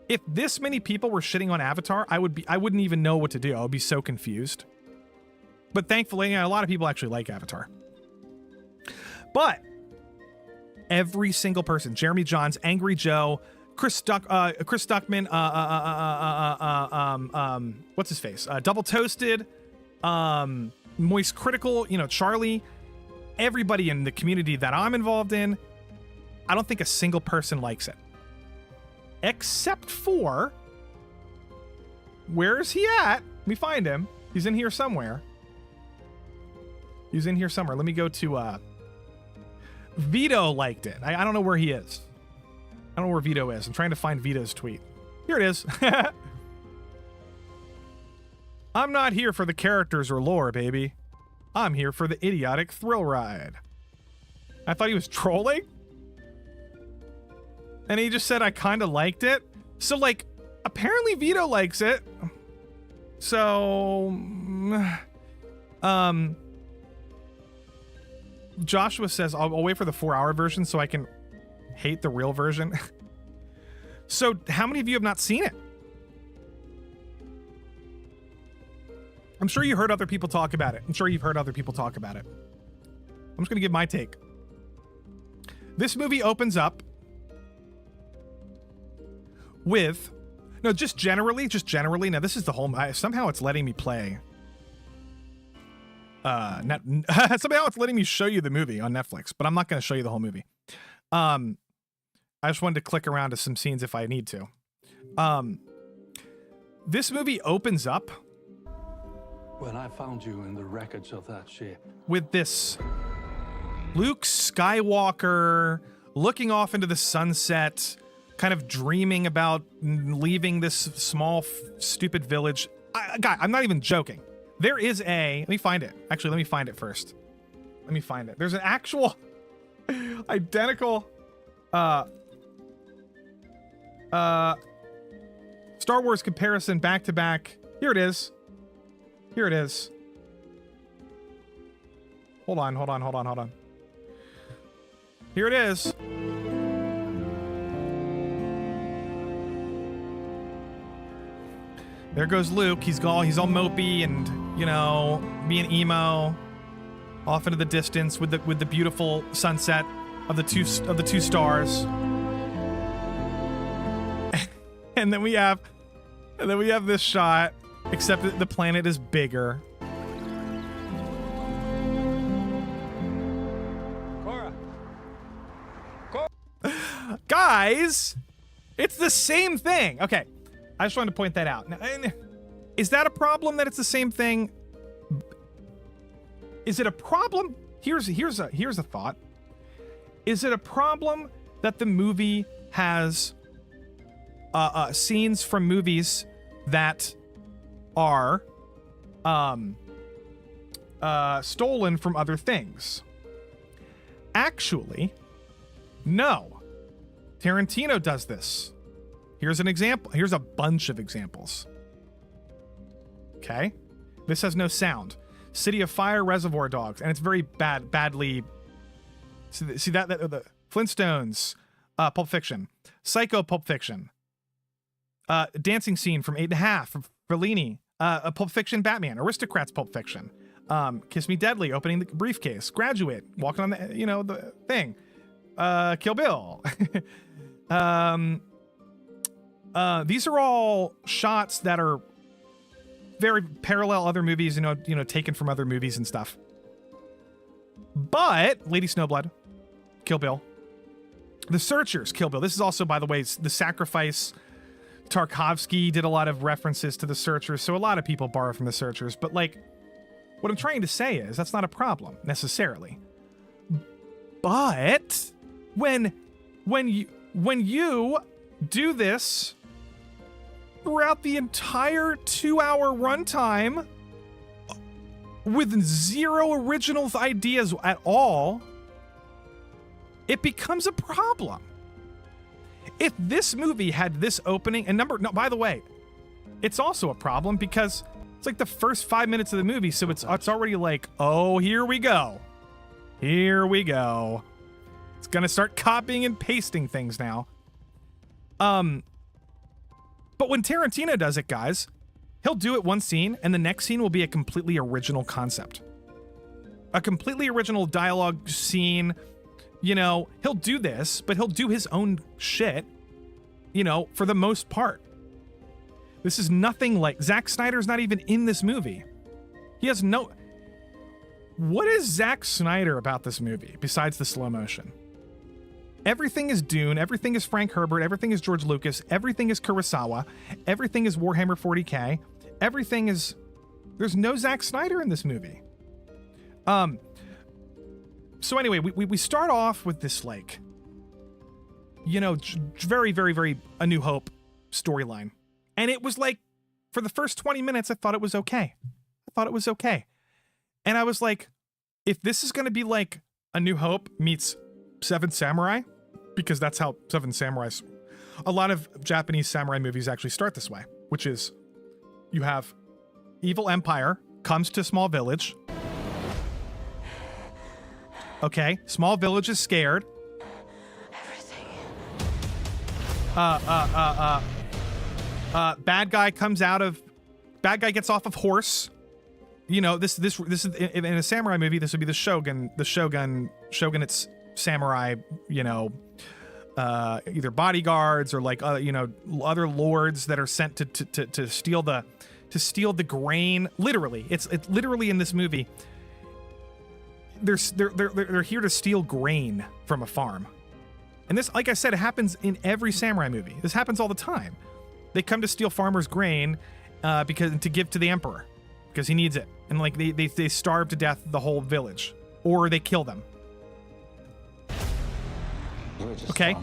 if this many people were shitting on Avatar, I wouldn't even know what to do. I would be so confused. But thankfully, a lot of people actually like Avatar. But every single person, Jeremy Johns, Angry Joe, Chris Duckman, what's his face? Double Toasted, Moist Critical, Charlie, everybody in the community that I'm involved in, I don't think a single person likes it. Except for, where is he at? Let me find him. He's in here somewhere. Let me go to, Vito liked it. I don't know where he is. I don't know where Vito is. I'm trying to find Vito's tweet. Here it is. I'm not here for the characters or lore, baby. I'm here for the idiotic thrill ride. I thought he was trolling. And he just said I kind of liked it. So, like, apparently Vito likes it. So, Joshua says, I'll wait for the 4-hour version so I can hate the real version. So, how many of you have not seen it? I'm sure you heard other people talk about it. I'm just going to give my take. This movie opens up with, just generally, now this is the whole, somehow it's letting me play. Somehow it's letting me show you the movie on Netflix, but I'm not going to show you the whole movie. I just wanted to click around to some scenes if I need to. This movie opens up when I found you in the wreckage of that ship with this Luke Skywalker looking off into the sunset, kind of dreaming about leaving this small, stupid village. Guy, I'm not even joking. There is let me find it. Actually, let me find it first. There's an actual identical Star Wars comparison back to back. Here it is. Hold on. Here it is. There goes Luke. He's all mopey and, being emo off into the distance with the beautiful sunset of the two stars. And then we have this shot, except that the planet is bigger. Guys, it's the same thing. Okay, I just wanted to point that out. Now, is that a problem that it's the same thing? Is it a problem? Here's a thought. Is it a problem that the movie has scenes from movies that are stolen from other things? Actually, no. Tarantino does this. Here's an example. Here's a bunch of examples. Okay? This has no sound. City of Fire, Reservoir Dogs, and it's very badly. See that the Flintstones, Pulp Fiction, Psycho, Pulp Fiction, dancing scene from 8.5 from Fellini, Pulp Fiction, Batman, Aristocrats, Pulp Fiction, Kiss Me Deadly, opening the briefcase, Graduate, walking on the the thing, Kill Bill. These are all shots that are very parallel other movies, taken from other movies and stuff. But Lady Snowblood, Kill Bill. The Searchers, Kill Bill. This is also, by the way, The Sacrifice. Tarkovsky did a lot of references to The Searchers, so a lot of people borrow from The Searchers. But, what I'm trying to say is that's not a problem, necessarily. But when you do this throughout the entire 2-hour runtime with zero original ideas at all, it becomes a problem. If this movie had this opening, and no, by the way, it's also a problem because it's like the first 5 minutes of the movie, so it's already like, oh, here we go. Here we go. It's gonna start copying and pasting things now. But when Tarantino does it, guys, he'll do it one scene, and the next scene will be a completely original concept. A completely original dialogue scene. You know, he'll do this, but he'll do his own shit, you know, for the most part. This is nothing like... Zack Snyder's not even in this movie. He has no... What is Zack Snyder about this movie, besides the slow motion? Everything is Dune, everything is Frank Herbert, everything is George Lucas, everything is Kurosawa, everything is Warhammer 40K, everything is... There's no Zack Snyder in this movie. So anyway, we start off with this, like, you know, very, very, very A New Hope storyline. And it was like, for the first 20 minutes, I thought it was okay. And I was like, if this is going to be like A New Hope meets Seven Samurai, because that's how Seven Samurais... A lot of Japanese samurai movies actually start this way, which is you have evil empire comes to small village. Okay, small village is scared. Everything. Bad guy gets off of horse. You know, this is in a samurai movie. This would be the shogunate's samurai. You know, either bodyguards or like you know, other lords that are sent to steal the grain. Literally, it's literally in this movie. They're here to steal grain from a farm. And this, like I said, it happens in every samurai movie. This happens all the time. They come to steal farmers' grain because to give to the emperor because he needs it. And like they starve to death the whole village or they kill them. Okay.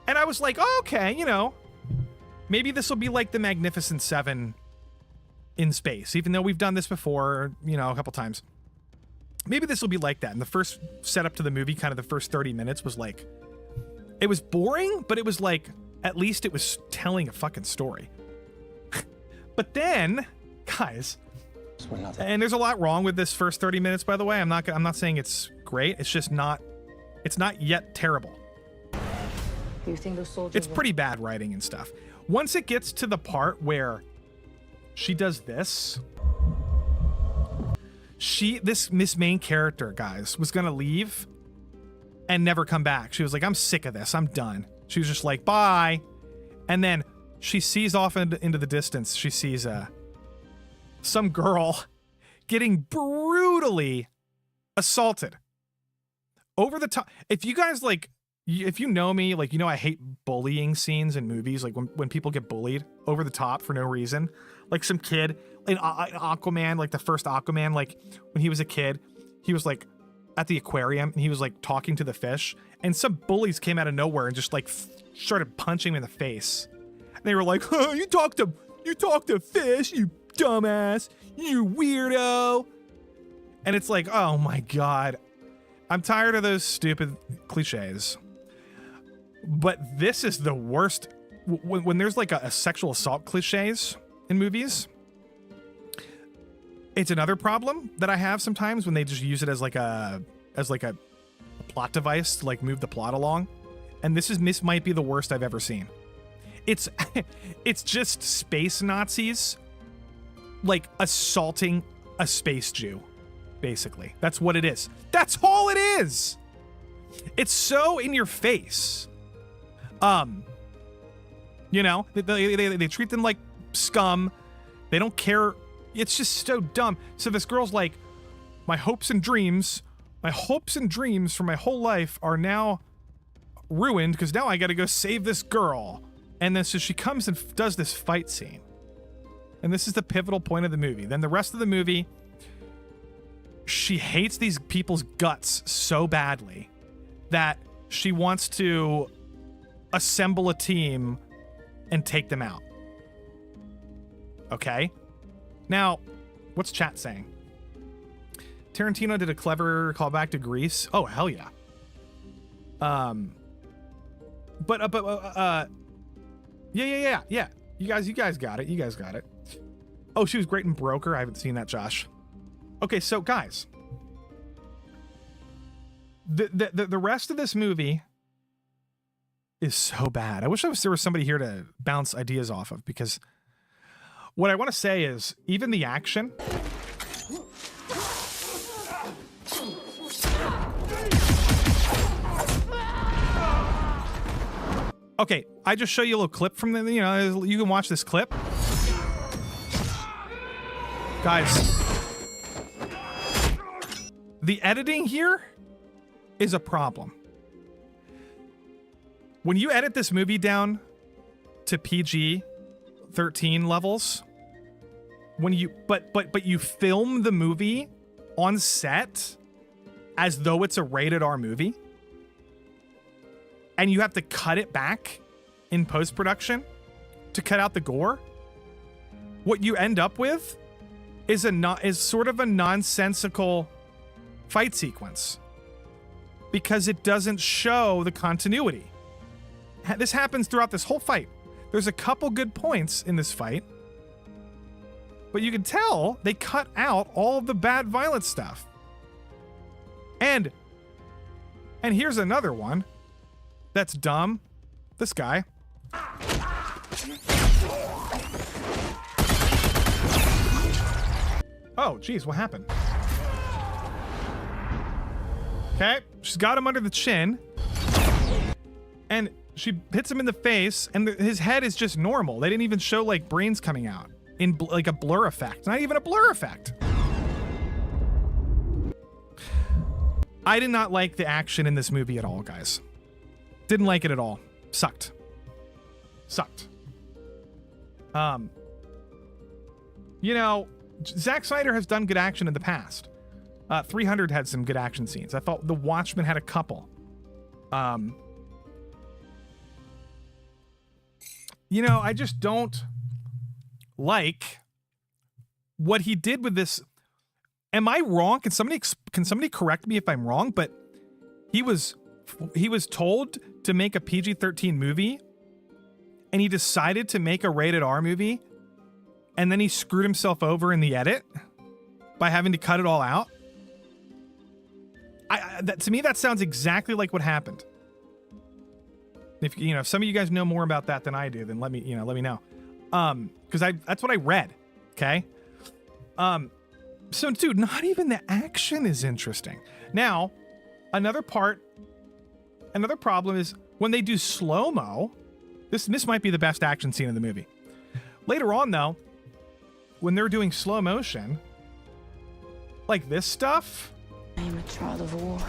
And I was like, oh, okay, you know, maybe this will be like the Magnificent Seven in space, even though we've done this before, you know, a couple times. Maybe this will be like that. And the first setup to the movie, kind of the first 30 minutes was like, it was boring, but it was like, at least it was telling a fucking story. But then, guys, and there's a lot wrong with this first 30 minutes, by the way. I'm not saying it's great. It's just not, it's not yet terrible. You think those soldiers It's pretty bad writing and stuff. Once it gets to the part where she does this, this main character, guys, was gonna leave and never come back. She was like, I'm sick of this. I'm done. She was just like, bye. And then she sees off into the distance. She sees some girl getting brutally assaulted over the top. If you guys like, if you know me, like, you know, I hate bullying scenes in movies. Like when people get bullied over the top for no reason, like some kid in Aquaman, like the first Aquaman, like when he was a kid, he was like at the aquarium and he was like talking to the fish and some bullies came out of nowhere and just like started punching him in the face. And they were like, oh, you talk to fish, you dumbass, you weirdo. And it's like, oh my God, I'm tired of those stupid cliches. But this is the worst. When there's like a sexual assault cliches in movies, it's another problem that I have sometimes when they just use it as like a plot device to like move the plot along. And this might be the worst I've ever seen. It's just space Nazis like assaulting a space Jew. Basically, that's what it is. That's all it is. It's so in your face. You know, they treat them like scum. They don't care. It's just so dumb. So this girl's like, my hopes and dreams for my whole life are now ruined because now I got to go save this girl. And then so she comes and does this fight scene. And this is the pivotal point of the movie. Then the rest of the movie, she hates these people's guts so badly that she wants to assemble a team and take them out. Okay? Now, what's chat saying? Tarantino did a clever callback to Grease. Oh, hell yeah. Yeah. You guys got it. You guys got it. Oh, she was great in Broker. I haven't seen that, Josh. Okay, so guys, the rest of this movie is so bad. I wish there was somebody here to bounce ideas off of, because what I want to say is even the action. Okay, I just show you a little clip from the, you can watch this clip. Guys, the editing here is a problem. When you edit this movie down to PG-13 levels, when you but you film the movie on set as though it's a rated R movie, and you have to cut it back in post-production to cut out the gore, what you end up with is sort of a nonsensical fight sequence, because it doesn't show the continuity. This happens throughout this whole fight. There's a couple good points in this fight, but you can tell they cut out all of the bad violent stuff. And here's another one that's dumb. This guy. Oh, geez, what happened? Okay, she's got him under the chin, and she hits him in the face, and his head is just normal. They didn't even show like brains coming out in like a blur effect. Not even a blur effect. I did not like the action in this movie at all, guys. Didn't like it at all. Sucked. Zack Snyder has done good action in the past. 300 had some good action scenes. I thought The Watchmen had a couple. I just don't like what he did with this. Am I wrong? Can somebody correct me if I'm wrong? But he was told to make a PG-13 movie, and he decided to make a rated R movie, and then he screwed himself over in the edit by having to cut it all out. To me, that sounds exactly like what happened. If some of you guys know more about that than I do, then let me know. Because that's what I read. Okay. So dude, not even the action is interesting. Now, another problem is when they do slow-mo. This might be the best action scene in the movie. Later on, though, when they're doing slow motion, like this stuff. I am a child of war.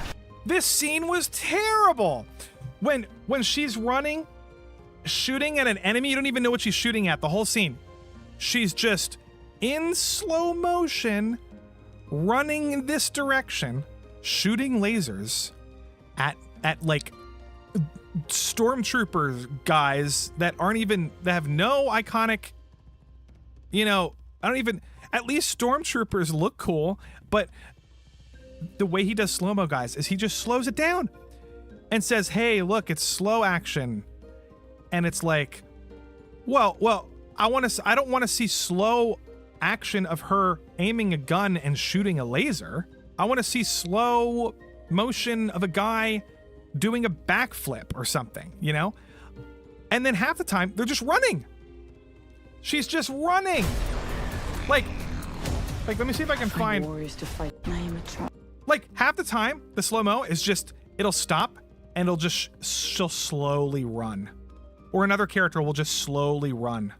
This scene was terrible. When she's running, shooting at an enemy, you don't even know what she's shooting at. The whole scene, she's just in slow motion, running in this direction, shooting lasers at like stormtroopers guys that have no iconic, at least stormtroopers look cool, but the way he does slow-mo, guys, is he just slows it down and says, hey, look, it's slow action. And it's like, well, I don't want to see slow action of her aiming a gun and shooting a laser. I want to see slow motion of a guy doing a backflip or something, And then half the time they're just running. She's just running. Like let me see if I can find warriors to fight. I am a child. Like half the time the slow-mo is just, it'll stop and she'll slowly run. Or another character will just slowly run.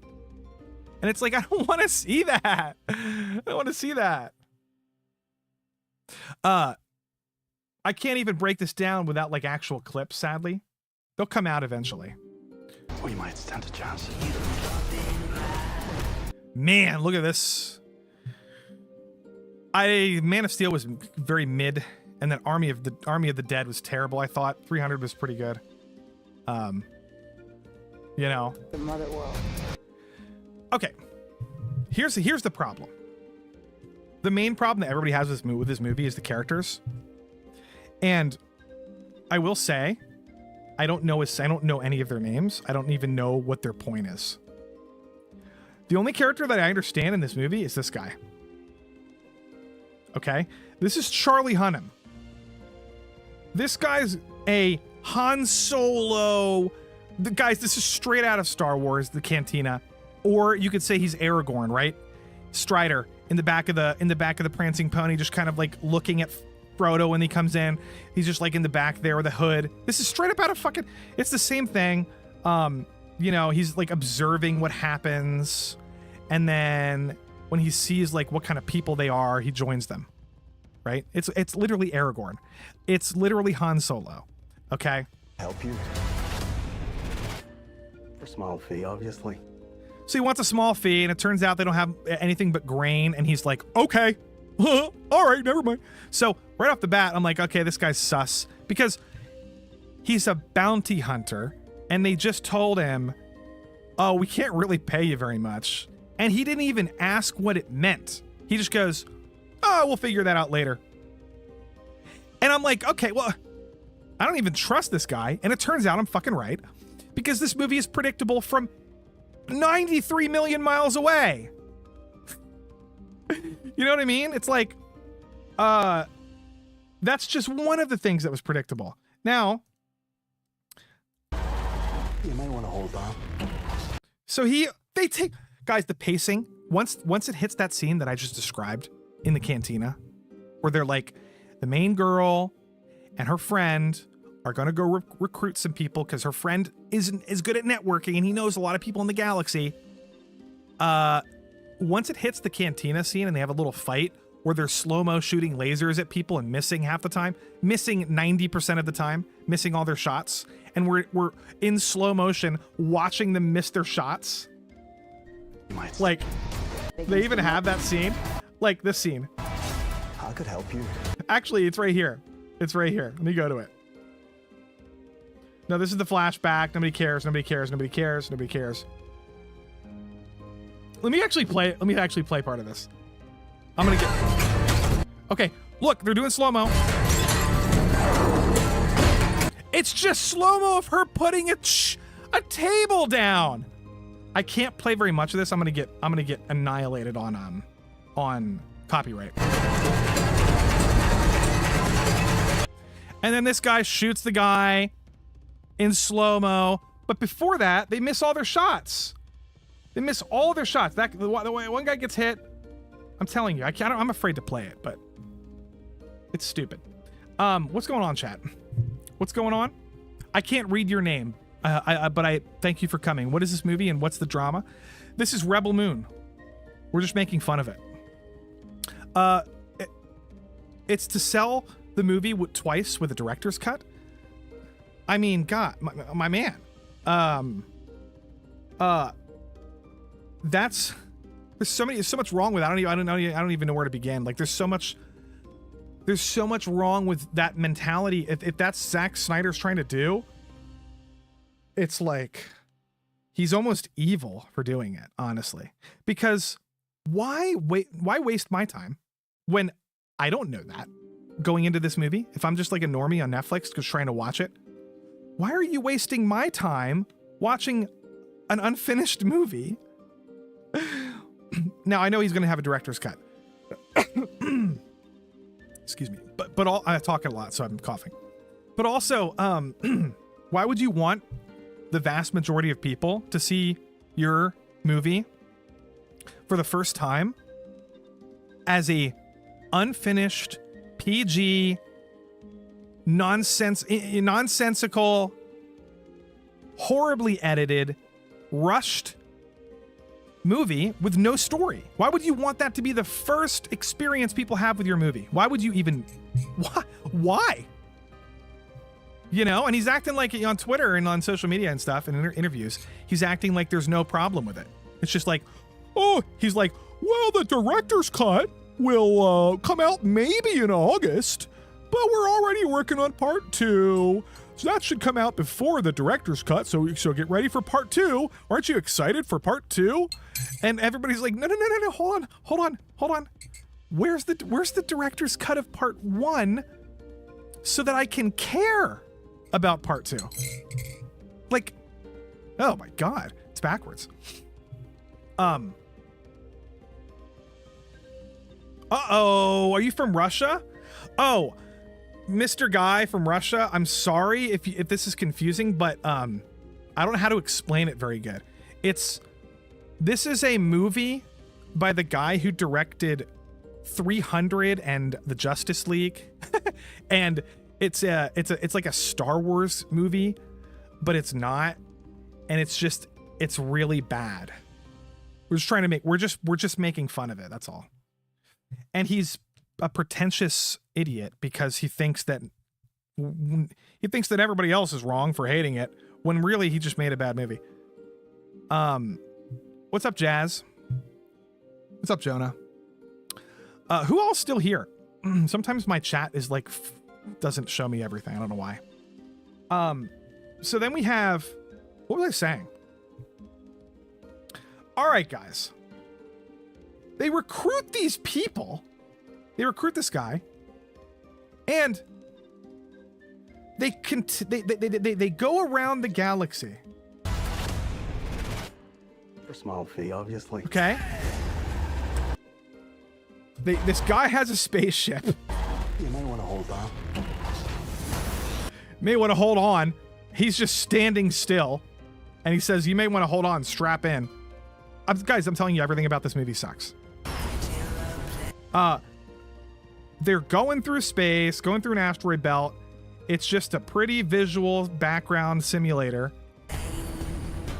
And it's like, I don't want to see that. I don't want to see that. I can't even break this down without like actual clips, sadly. They'll come out eventually. We might stand a chance. Man, look at this. Man of Steel was very mid, and then Army of the Dead was terrible. I thought 300 was pretty good. The mother world. Okay. Here's the problem. The main problem that everybody has with this movie is the characters. And I will say, I don't know any of their names. I don't even know what their point is. The only character that I understand in this movie is this guy. Okay? This is Charlie Hunnam. This guy's a Han Solo. Guys, this is straight out of Star Wars, the Cantina. Or you could say he's Aragorn, right? Strider in the back of the prancing pony, just kind of like looking at Frodo when he comes in. He's just like in the back there with a hood. This is straight up out of fucking... It's the same thing. You know, he's like observing what happens. And then when he sees like what kind of people they are, he joins them. Right? It's literally Aragorn. It's literally Han Solo. Okay? Help you? For a small fee, obviously. So he wants a small fee, and it turns out they don't have anything but grain, and he's like, okay. All right, never mind. So right off the bat, I'm like, okay, this guy's sus. Because he's a bounty hunter, and they just told him, oh, we can't really pay you very much. And he didn't even ask what it meant. He just goes, oh, we'll figure that out later. And I'm like, okay, well, I don't even trust this guy. And it turns out I'm fucking right. Because this movie is predictable from 93 million miles away. You know what I mean? It's like, that's just one of the things that was predictable. Now, You might want to hold on. so they take, guys, the pacing, once it hits that scene that I just described in the cantina, where they're like, the main girl and her friend are going to go recruit some people because her friend isn't as good at networking and he knows a lot of people in the galaxy. Once it hits the cantina scene and they have a little fight where they're slow-mo shooting lasers at people and missing half the time, missing 90% of the time, missing all their shots, and we're in slow motion watching them miss their shots. Like, they even have that scene. Like this scene. I could help you. Actually, it's right here. It's right here. Let me go to it. No, this is the flashback. Nobody cares. Nobody cares. Nobody cares. Nobody cares. Let me actually play part of this. I'm gonna get... Okay, look, they're doing slow-mo. It's just slow-mo of her putting a table down. I can't play very much of this. I'm gonna get annihilated on copyright. And then this guy shoots the guy in slow-mo. But before that, they miss all their shots. They miss all their shots. The one guy gets hit. I'm telling you, I'm afraid to play it, but it's stupid. What's going on, chat? What's going on? I can't read your name, but I thank you for coming. What is this movie and what's the drama? This is Rebel Moon. We're just making fun of it. It's to sell the movie twice with a director's cut. I mean, God, my man. There's so much wrong with it. I don't even know where to begin. Like there's so much wrong with that mentality. If that's Zack Snyder's trying to do, it's like he's almost evil for doing it, honestly. Because why waste my time when I don't know that going into this movie? If I'm just like a normie on Netflix just trying to watch it, why are you wasting my time watching an unfinished movie? Now I know he's going to have a director's cut. Excuse me, but I talk a lot, so I'm coughing. But also, why would you want the vast majority of people to see your movie for the first time as a unfinished PG nonsensical, horribly edited, rushed movie with no story? Why would you want that to be the first experience people have with your movie? Why would you even... Why? You know, and he's acting like on Twitter and on social media and stuff and in interviews, he's acting like there's no problem with it. It's just like, oh, he's like, well, the director's cut will come out maybe in August, but we're already working on part 2. So that should come out before the director's cut. So get ready for part 2. Aren't you excited for part 2? And everybody's like, no, hold on. Where's the director's cut of part 1 so that I can care? about part 2. Like, oh my god, it's backwards. Uh-oh, are you from Russia? Oh, Mr. Guy from Russia, I'm sorry if this is confusing, but I don't know how to explain it very good. This is a movie by the guy who directed 300 and the Justice League. And it's like a Star Wars movie, but it's not. And it's really bad. We're just making fun of it, that's all. And he's a pretentious idiot because he thinks that everybody else is wrong for hating it when really he just made a bad movie. What's up, Jazz? What's up, Jonah? Who all's still here? Sometimes my chat is like doesn't show me everything. I don't know why. So then we have, what was I saying? All right, guys. They recruit these people. They recruit this guy, and they go around the galaxy. For a small fee, obviously. Okay. This guy has a spaceship. You may want to hold on. May want to hold on. He's just standing still, and he says, "You may want to hold on. Strap in." Guys, I'm telling you, everything about this movie sucks. They're going through space, going through an asteroid belt. It's just a pretty visual background simulator.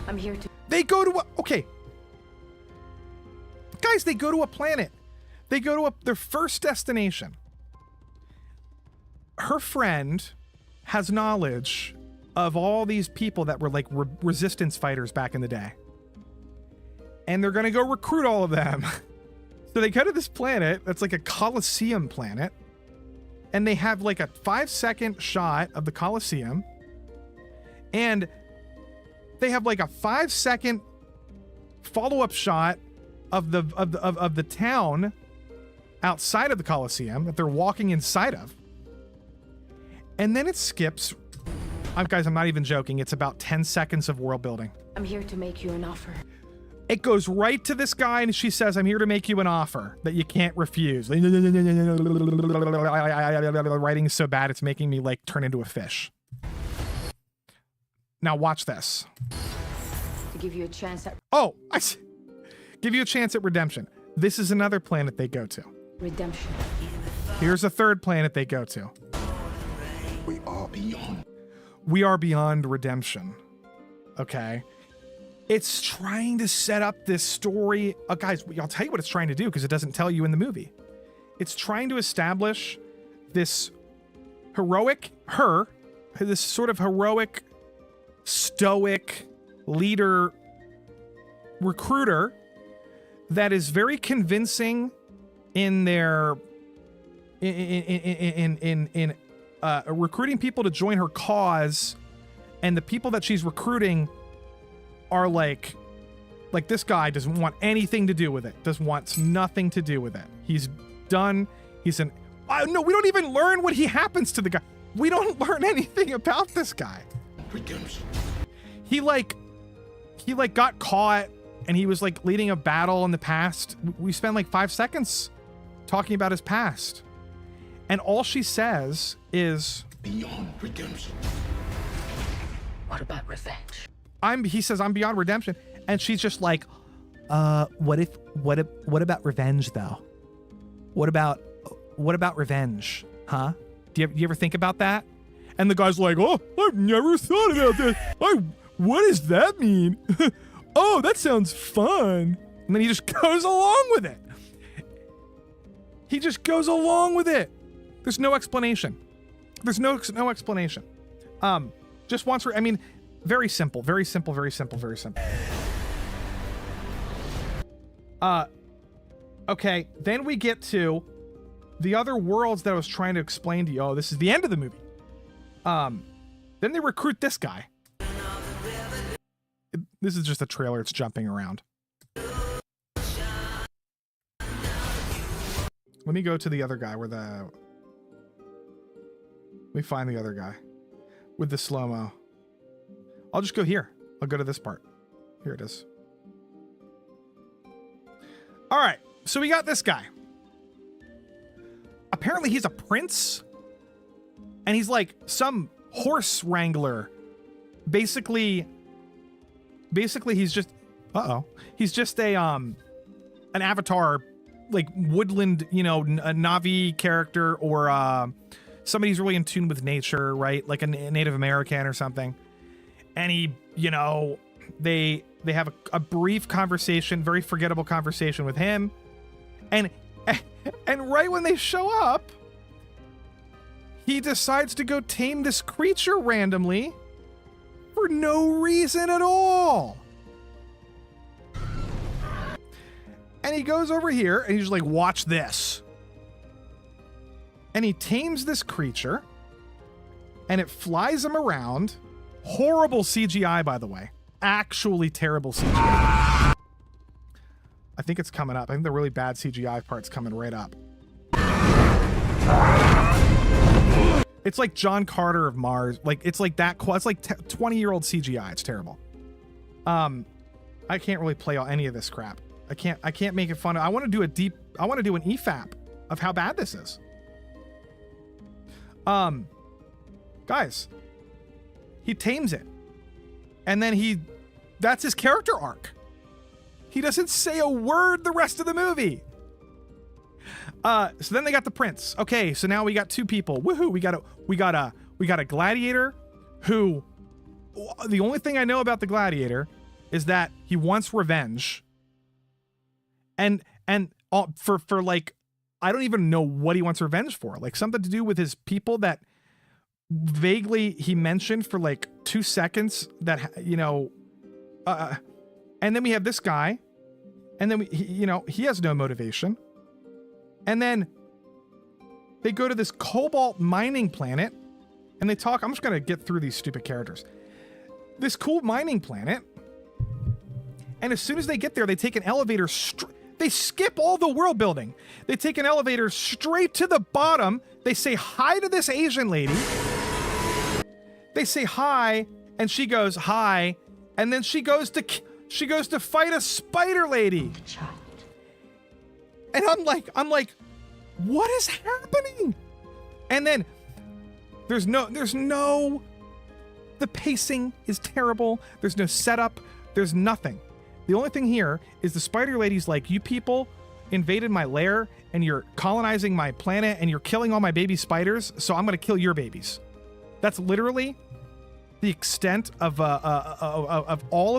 I'm here to. They go to okay. Guys, they go to a planet. They go to their first destination. Her friend has knowledge of all these people that were like resistance fighters back in the day. And they're going to go recruit all of them. So they go to this planet that's like a Colosseum planet. And they have like a 5-second shot of the Colosseum. And they have like a 5-second follow-up shot of the town outside of the Colosseum that they're walking inside of. And then it skips. Guys, I'm not even joking. It's about 10 seconds of world building. I'm here to make you an offer. It goes right to this guy, and she says, "I'm here to make you an offer that you can't refuse." Writing is so bad, it's making me like turn into a fish. Now watch this. To give you a chance at Give you a chance at redemption. This is another planet they go to. redemption. Here's a third planet they go to. We are beyond. We are beyond redemption. Okay. It's trying to set up this story. Guys, I'll tell you what it's trying to do because it doesn't tell you in the movie. It's trying to establish this this sort of heroic, stoic leader recruiter that is very convincing in their recruiting people to join her cause, and the people that she's recruiting are like this guy doesn't want anything to do with it. Wants nothing to do with it. He's done. No, we don't even learn what happens to the guy. We don't learn anything about this guy. Redemption. He got caught and he was like leading a battle in the past. We spent like 5 seconds talking about his past. And all she says is Beyond redemption. What about revenge? He says, "I'm beyond redemption." And she's just like, what about revenge though? What about revenge? Huh? Do you ever think about that? And the guy's like, "Oh, I've never thought about that. What does that mean? Oh, that sounds fun." And then he just goes along with it. He just goes along with it. There's no explanation. There's no explanation. Just wants her. I mean, very simple, very simple, very simple, very simple. Okay, then we get to the other worlds that I was trying to explain to you. Oh, this is the end of the movie. Then they recruit this guy. This is just a trailer. It's jumping around. Let me go to the other guy let me find the other guy. with the slow-mo. I'll just go here. I'll go to this part. Here it is. All right, so we got this guy. Apparently he's a prince, and he's like some horse wrangler. Basically he's just he's just a an avatar, like woodland, you know, a Navi character, or somebody who's really in tune with nature, right? Like a Native American or something. And he, you know, they have a brief conversation, very forgettable conversation with him, and right when they show up, he decides to go tame this creature randomly for no reason at all. And he goes over here and he's like, watch this. And he tames this creature and it flies him around. Horrible CGI, by the way. Actually terrible CGI. I think it's coming up. I think the really bad CGI part's coming right up. It's like John Carter of Mars. Like, it's like that. It's like 20-year-old CGI. It's terrible. I can't really play any of this crap. I can't make it fun. I want to do an EFAP of how bad this is. Guys, he tames it. And then that's his character arc. He doesn't say a word the rest of the movie. So then they got the prince. Okay, so now we got two people. Woohoo! We got a gladiator who, the only thing I know about the gladiator is that he wants revenge. And for like, I don't even know what he wants revenge for. Like something to do with his people that vaguely he mentioned for like 2 seconds that, you know, and then we have this guy, and then he has no motivation. And then they go to this cobalt mining planet and they talk. I'm just going to get through these stupid characters. This cool mining planet. And as soon as they get there, they take an elevator. They skip all the world building. They take an elevator straight to the bottom. They say hi to this Asian lady. They say hi, and she goes hi, and then she goes to fight a spider lady. And I'm like, what is happening? And then there's no, the pacing is terrible. There's no setup. There's nothing. The only thing here is the spider lady's like, you people invaded my lair and you're colonizing my planet and you're killing all my baby spiders, so I'm gonna kill your babies. That's literally the extent of all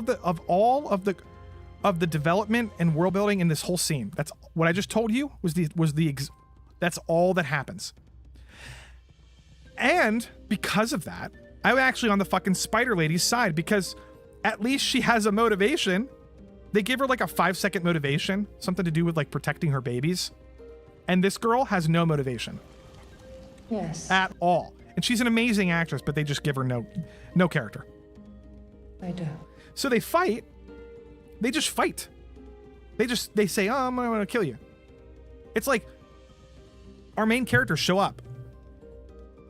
of the development and world building in this whole scene. That's what I just told you that's all that happens. And because of that, I'm actually on the fucking spider lady's side, because at least she has a motivation. They give her like a 5-second motivation, something to do with like protecting her babies. And this girl has no motivation. Yes. At all. And she's an amazing actress, but they just give her no character. I do. So they fight. They just fight. They say, oh, I'm going to kill you. It's like our main characters show up.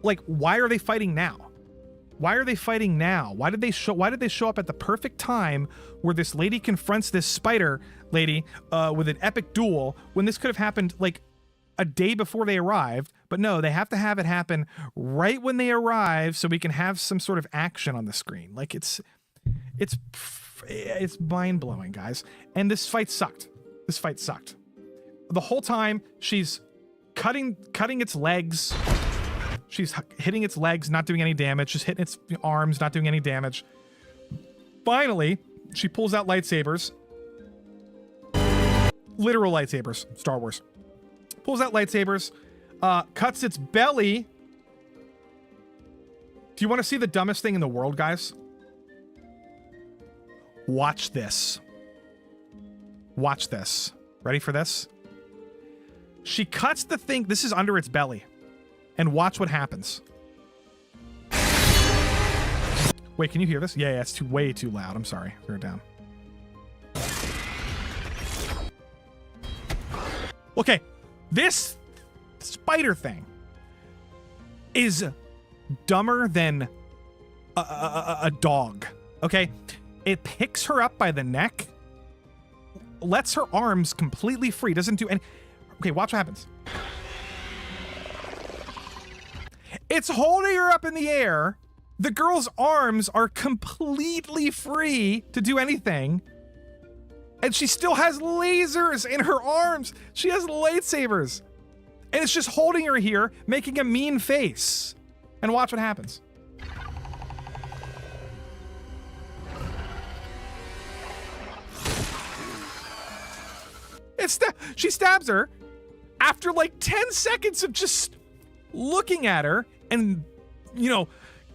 Like, why are they fighting now? Why are they fighting now? Why did they show up at the perfect time where this lady confronts this spider lady with an epic duel, when this could have happened like a day before they arrived? But no, they have to have it happen right when they arrive so we can have some sort of action on the screen. Like it's mind-blowing, guys. And this fight sucked. The whole time she's cutting its legs. She's hitting its legs, not doing any damage. Just hitting its arms, not doing any damage. Finally, she pulls out lightsabers. Literal lightsabers. Star Wars. Pulls out lightsabers. Cuts its belly. Do you want to see the dumbest thing in the world, guys? Watch this. Watch this. Ready for this? She cuts the thing. This is under its belly. And watch what happens. Wait, can you hear this? Yeah, it's way too loud. I'm sorry. Turn it down. Okay, this spider thing is dumber than a dog. Okay, it picks her up by the neck, lets her arms completely free, doesn't do any. Okay, watch what happens. It's holding her up in the air. The girl's arms are completely free to do anything. And she still has lasers in her arms. She has lightsabers. And it's just holding her here, making a mean face. And watch what happens. She stabs her after like 10 seconds of just looking at her and, you know,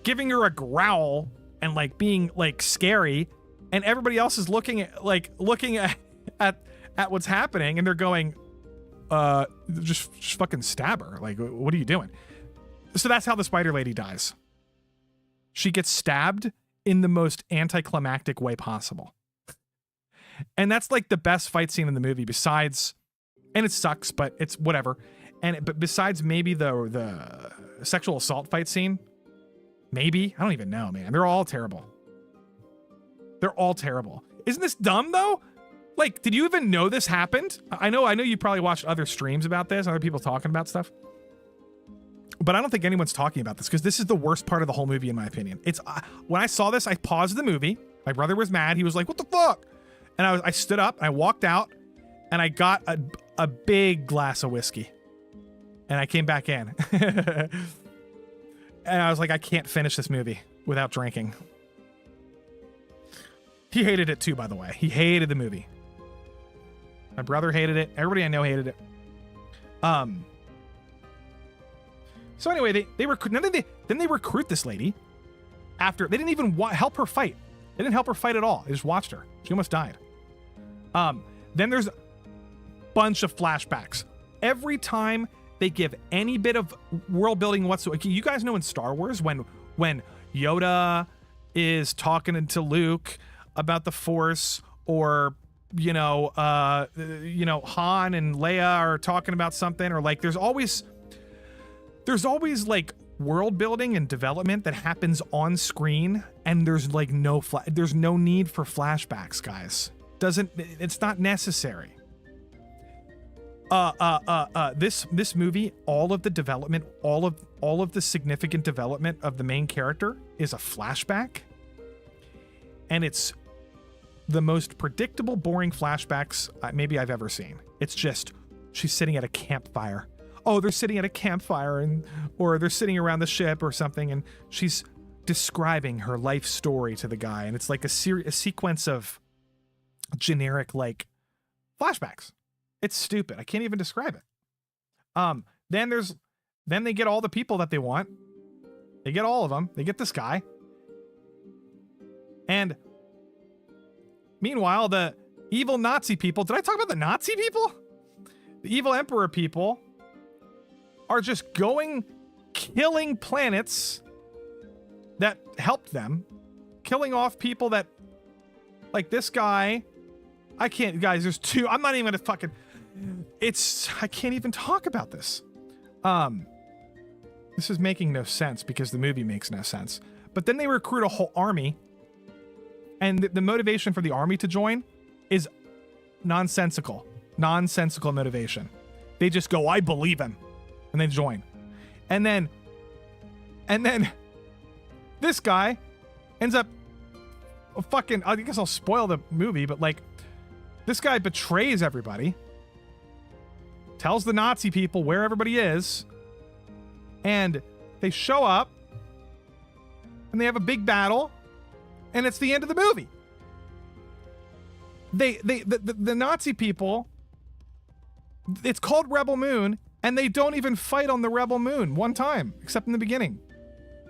giving her a growl and like being like scary, and everybody else is looking at what's happening, and they're going, just fucking stab her. Like, what are you doing? So that's how the spider lady dies. She gets stabbed in the most anticlimactic way possible. And that's like the best fight scene in the movie, besides, and it sucks, but it's whatever. But besides maybe the sexual assault fight scene, maybe, I don't even know, man. They're all terrible. They're all terrible. Isn't this dumb though? Like, did you even know this happened? I know you probably watched other streams about this, other people talking about stuff. But I don't think anyone's talking about this because this is the worst part of the whole movie, in my opinion. It's when I saw this, I paused the movie. My brother was mad. He was like, "What the fuck?" And I stood up, and I walked out, and I got a big glass of whiskey, and I came back in, and I was like, I can't finish this movie without drinking. He hated it too, by the way. He hated the movie. My brother hated it. Everybody I know hated it. So anyway, they recruit this lady after they didn't even help her fight. They didn't help her fight at all. They just watched her. She almost died. Then there's a bunch of flashbacks. Every time they give any bit of world building whatsoever. You guys know in Star Wars when Yoda is talking to Luke about the Force, or Han and Leia are talking about something, or like there's always like world building and development that happens on screen, and there's like there's no need for flashbacks, guys. It's not necessary. This movie, all of the development, all of the significant development of the main character is a flashback, and it's the most predictable, boring flashbacks maybe I've ever seen. It's just she's sitting at a campfire. Oh, they're sitting at a campfire, or they're sitting around the ship or something, and she's describing her life story to the guy, and it's like a sequence of generic like flashbacks. It's stupid. I can't even describe it. Then they get all the people that they want. They get all of them. They get this guy. And meanwhile, the evil Nazi people, did I talk about the Nazi people? The evil emperor people are just killing planets that helped them, killing off people that, like this guy. I can't, guys, there's two. I'm not even gonna fucking, I can't even talk about this. This is making no sense because the movie makes no sense. But then they recruit a whole army, and the motivation for the army to join is nonsensical motivation. They just go, I believe him, and they join. And then this guy ends up fucking, I guess I'll spoil the movie, but like, this guy betrays everybody, tells the Nazi people where everybody is, and they show up, and they have a big battle, and it's the end of the movie. The Nazi people, it's called Rebel Moon, and they don't even fight on the Rebel Moon one time, except in the beginning.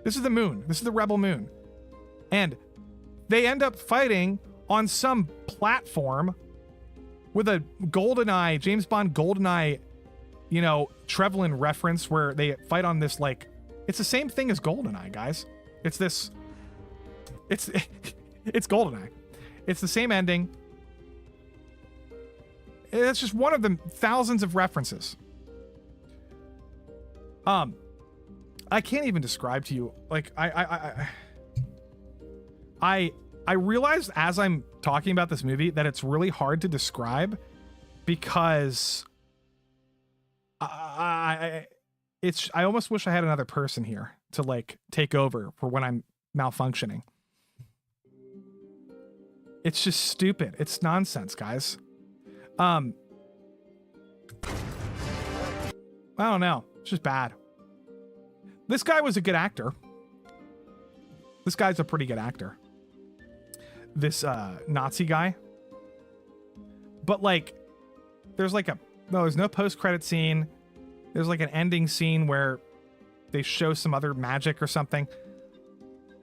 This is the moon. This is the Rebel Moon. And they end up fighting on some platform with a GoldenEye, James Bond GoldenEye, Trevlin reference, where they fight on this, like, it's the same thing as GoldenEye, guys. It's GoldenEye. It's the same ending. It's just one of the thousands of references. I can't even describe to you, like, I realized as I'm talking about this movie that it's really hard to describe because I almost wish I had another person here to like take over for when I'm malfunctioning. It's just stupid. It's nonsense, guys. I don't know. It's just bad. This guy was a good actor. This guy's a pretty good actor. This Nazi guy. But like, there's no post-credit scene. There's like an ending scene where they show some other magic or something.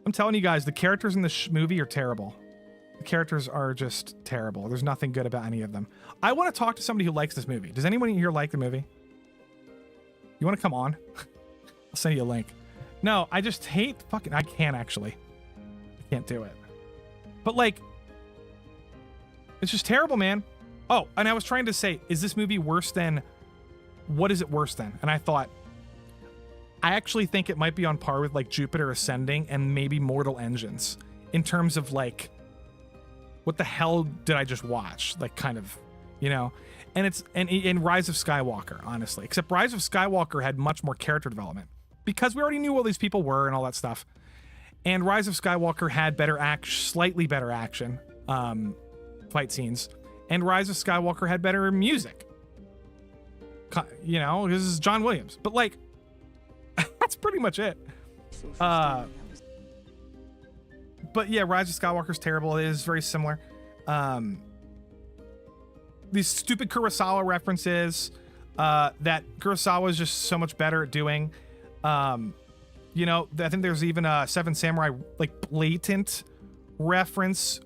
I'm telling you guys, the characters in this movie are terrible. The characters are just terrible. There's nothing good about any of them. I want to talk to somebody who likes this movie. Does anyone here like the movie? You want to come on? I'll send you a link. No, I just hate fucking... I can't actually. I can't do it. But like, it's just terrible, man. Oh, and I was trying to say, is this movie worse than... What is it worse than? And I thought, I actually think it might be on par with like Jupiter Ascending and maybe Mortal Engines in terms of like, what the hell did I just watch? Like kind of, you know, and it's, and Rise of Skywalker, honestly, except Rise of Skywalker had much more character development because we already knew all these people were and all that stuff. And Rise of Skywalker had better slightly better action, fight scenes. And Rise of Skywalker had better music. You know, this is John Williams, but like, that's pretty much it. But yeah, Rise of Skywalker's terrible. It is very similar. These stupid Kurosawa references that Kurosawa is just so much better at doing. You know, I think there's even a Seven Samurai like blatant reference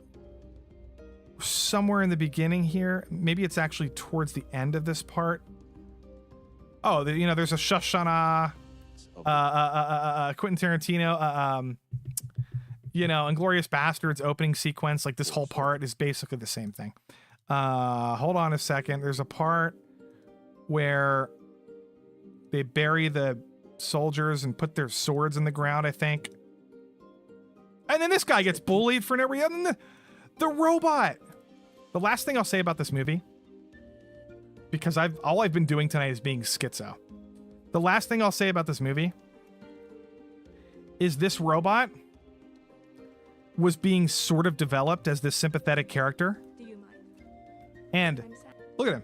somewhere in the beginning here. Maybe it's actually towards the end of this part. Oh, you know, there's a Shoshana, Quentin Tarantino, you know, Inglourious Bastards opening sequence. Like this whole part is basically the same thing. Hold on a second. There's a part where they bury the soldiers and put their swords in the ground, I think. And then this guy gets bullied for no reason. The robot. The last thing I'll say about this movie, because all I've been doing tonight is being schizo. The last thing I'll say about this movie is this robot was being sort of developed as this sympathetic character. And look at him.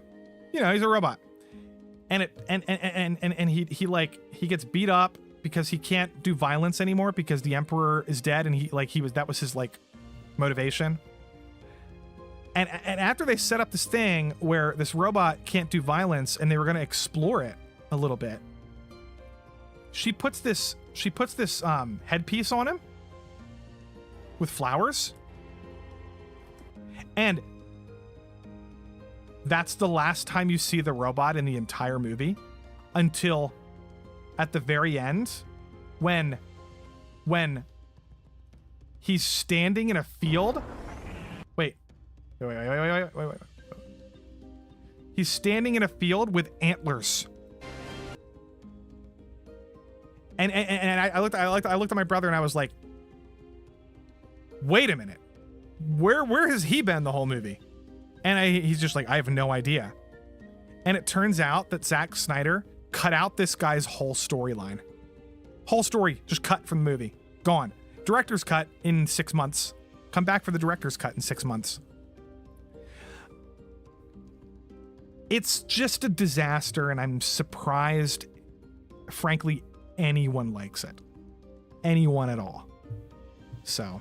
You know, he's a robot. And he gets beat up because he can't do violence anymore because the emperor is dead and that was his like motivation. And after they set up this thing where this robot can't do violence and they were going to explore it a little bit, she puts this headpiece on him with flowers, and that's the last time you see the robot in the entire movie until at the very end when he's standing in a field. Wait. He's standing in a field with antlers. And I looked at my brother and I was like, wait a minute. Where has he been the whole movie? And he's just like, I have no idea. And it turns out that Zack Snyder cut out this guy's whole storyline. Whole story just cut from the movie. Gone. Director's cut in 6 months. Come back for the director's cut in 6 months. It's just a disaster, and I'm surprised, frankly, anyone likes it. Anyone at all. So.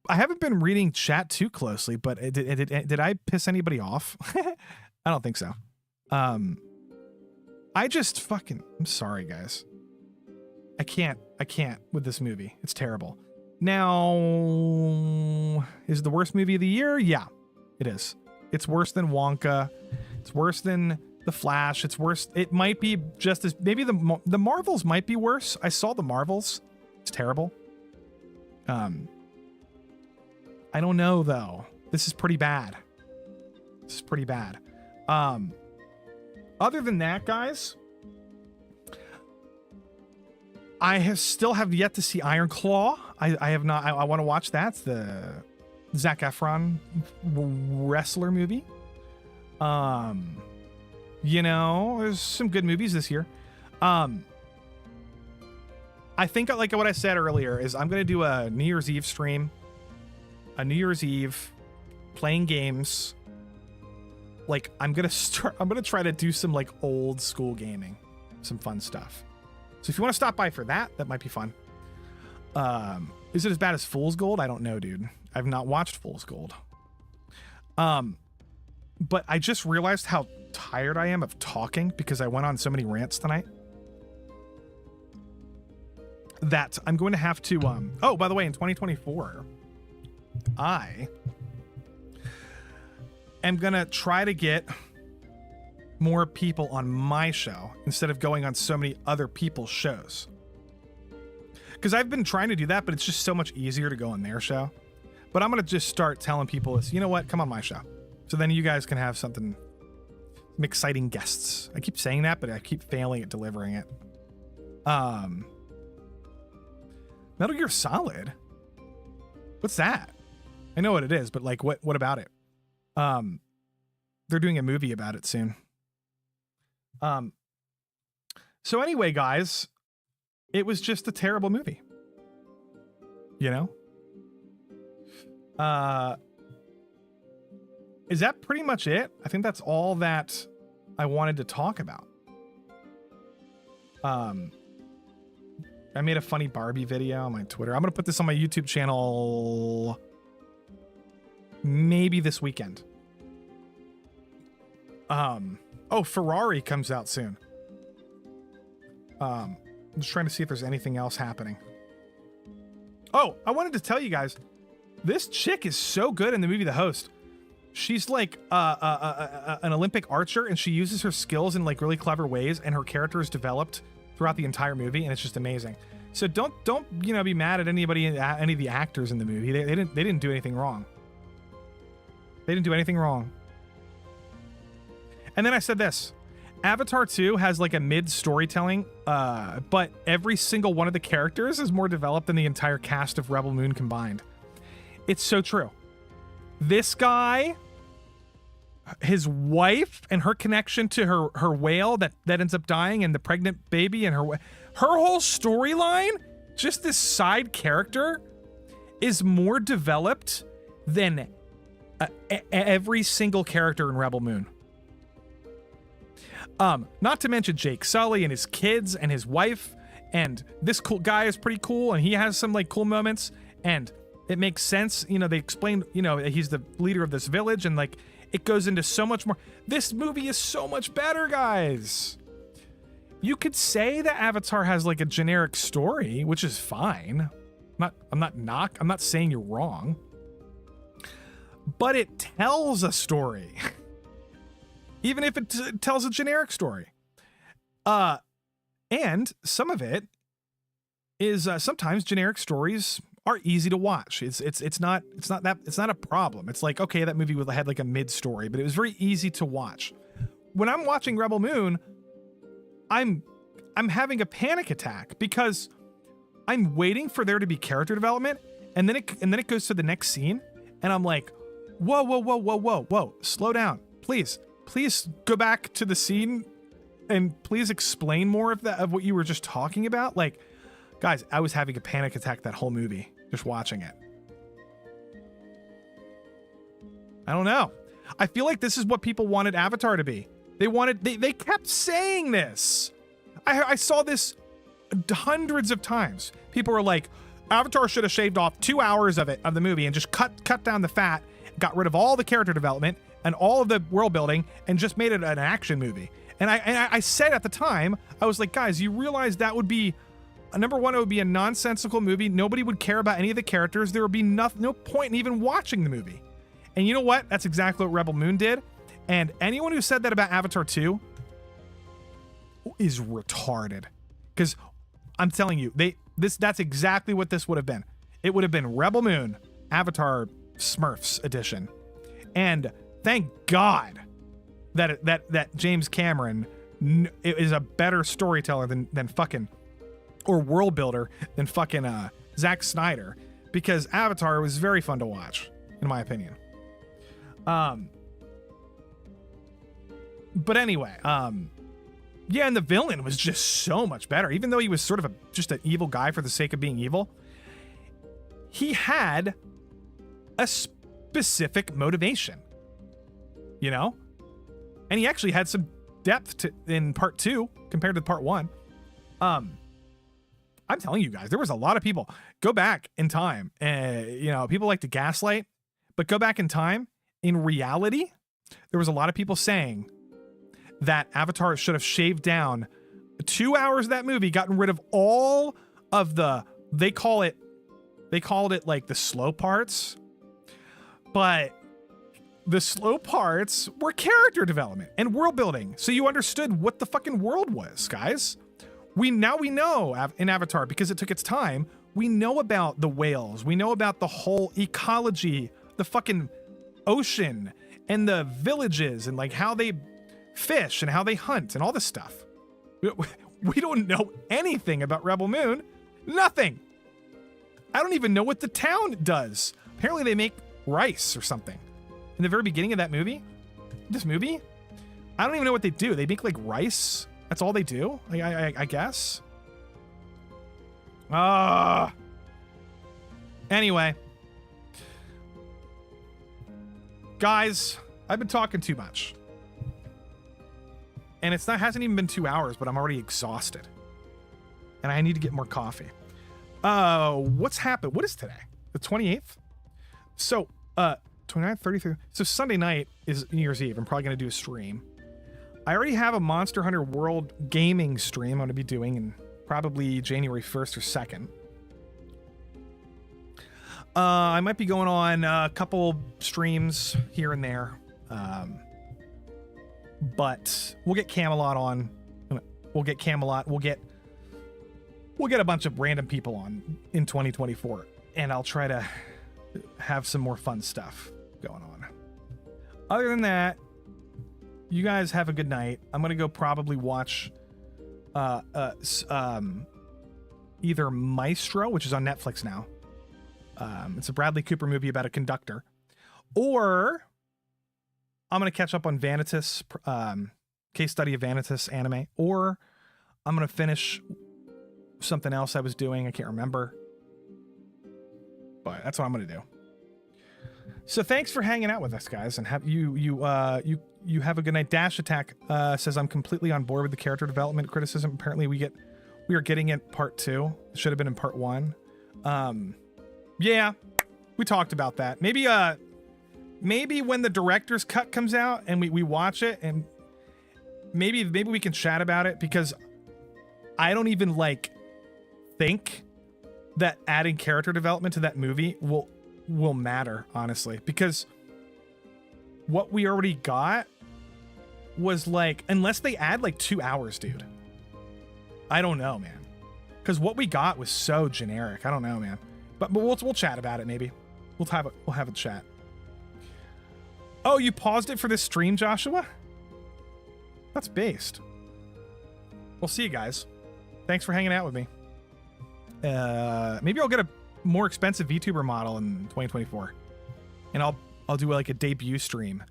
I haven't been reading chat too closely, but did I piss anybody off? I don't think so. I'm sorry, guys. I can't with this movie. It's terrible. Now, is it the worst movie of the year? Yeah, it is. It's worse than Wonka. It's worse than The Flash. It's worse. It might be just as, maybe the Marvels might be worse. I saw the Marvels. It's terrible. I don't know though. This is pretty bad. Other than that, guys, still have yet to see Iron Claw. I have not. I want to watch that. It's the Zac Efron wrestler movie. You know, there's some good movies this year. I think, like what I said earlier, is I'm gonna do a New Year's Eve stream. A New Year's Eve playing games. Like I'm gonna try to do some like old school gaming, some fun stuff. So if you want to stop by for that, that might be fun. Is it as bad as Fool's Gold? I don't know, dude. I've not watched Fool's Gold. But I just realized how tired I am of talking because I went on so many rants tonight that I'm going to have to, oh, by the way, in 2024, I am going to try to get more people on my show instead of going on so many other people's shows. Because I've been trying to do that, but it's just so much easier to go on their show. But I'm going to just start telling people this, you know what, come on my show. So then you guys can have some exciting guests. I keep saying that, but I keep failing at delivering it. Metal Gear Solid? What's that? I know what it is, but like, what about it? They're doing a movie about it soon. So anyway, guys, it was just a terrible movie. You know? Is that pretty much it? I think that's all that I wanted to talk about. I made a funny Barbie video on my Twitter. I'm going to put this on my YouTube channel maybe this weekend. Oh, Ferrari comes out soon. I'm just trying to see if there's anything else happening. Oh, I wanted to tell you guys, this chick is so good in the movie The Host. She's like an Olympic archer, and she uses her skills in like really clever ways, and her character is developed throughout the entire movie, and it's just amazing. So don't be mad at any of the actors in the movie. They didn't do anything wrong. They didn't do anything wrong. And then I said this. Avatar 2 has like a mid storytelling, but every single one of the characters is more developed than the entire cast of Rebel Moon combined. It's so true. This guy, his wife, and her connection to her whale that ends up dying, and the pregnant baby, and her whole storyline, just this side character, is more developed than every single character in Rebel Moon. Not to mention Jake Sully and his kids and his wife, and this cool guy is pretty cool, and he has some like cool moments, and it makes sense. You know, they explain, he's the leader of this village, and like it goes into so much more. This movie is so much better, guys. You could say that Avatar has like a generic story, which is fine. I'm not saying you're wrong. But it tells a story. Even if it tells a generic story. And some of it is sometimes generic stories are easy to watch. It's not a problem. It's like, okay, that movie had like a mid story, but it was very easy to watch. When I'm watching Rebel Moon, I'm having a panic attack because I'm waiting for there to be character development, and then it goes to the next scene, and I'm like, whoa, slow down, please go back to the scene, and please explain more of what you were just talking about. Like, guys, I was having a panic attack that whole movie just watching it. I don't know. I feel like this is what people wanted Avatar to be. They kept saying this. I saw this hundreds of times. People were like, Avatar should have shaved off 2 hours of the movie and just cut down the fat, got rid of all the character development and all of the world building, and just made it an action movie. And I said at the time, I was like, guys, you realize that would be, number one, it would be a nonsensical movie. Nobody would care about any of the characters. There would be no point in even watching the movie. And you know what? That's exactly what Rebel Moon did. And anyone who said that about Avatar 2 is retarded. Because I'm telling you, that's exactly what this would have been. It would have been Rebel Moon, Avatar Smurfs edition. And thank God that James Cameron is a better storyteller than fucking or world builder than fucking Zack Snyder, because Avatar was very fun to watch, in my opinion. But anyway, yeah, and the villain was just so much better. Even though he was sort of just an evil guy for the sake of being evil, he had a specific motivation, you know? And he actually had some depth in part 2 compared to part 1. I'm telling you guys, there was a lot of people. Go back in time. You know, people like to gaslight, but go back in time. In reality, there was a lot of people saying that Avatar should have shaved down 2 hours of that movie, gotten rid of all of they called it like the slow parts, but the slow parts were character development and world building. So you understood what the fucking world was, guys. We know in Avatar, because it took its time, we know about the whales. We know about the whole ecology, the fucking ocean and the villages and like how they fish and how they hunt and all this stuff. We don't know anything about Rebel Moon. Nothing. I don't even know what the town does. Apparently they make rice or something. In the very beginning of this movie, I don't even know what they do. They make like rice. That's all they do, I guess. Anyway. Guys, I've been talking too much. And hasn't even been 2 hours, but I'm already exhausted. And I need to get more coffee. What's happened? What is today? The 28th? So, 29th, 33. So Sunday night is New Year's Eve. I'm probably going to do a stream. I already have a Monster Hunter World gaming stream I'm going to be doing in probably January 1st or 2nd. I might be going on a couple streams here and there. But we'll get Camelot on. We'll get Camelot. We'll get a bunch of random people on in 2024. And I'll try to have some more fun stuff going on. Other than that, you guys have a good night. I'm going to go probably watch either Maestro, which is on Netflix now. It's a Bradley Cooper movie about a conductor. Or I'm going to catch up on Vanitas, Case Study of Vanitas anime. Or I'm going to finish something else I was doing. I can't remember. But that's what I'm going to do. So thanks for hanging out with us, guys. And have you have a good night. Dash Attack says, I'm completely on board with the character development criticism. Apparently we are getting it part 2. It should have been in part 1. Yeah, we talked about that. Maybe when the director's cut comes out and we watch it, and maybe we can chat about it, because I don't even think that adding character development to that movie will matter, honestly, because what we already got was unless they add 2 hours, dude. I don't know, man. Because what we got was so generic. I don't know, man. But we'll chat about it, maybe. We'll have a chat. Oh, you paused it for this stream, Joshua? That's based. We'll see you guys. Thanks for hanging out with me. Maybe I'll get a more expensive VTuber model in 2024. And I'll do a debut stream.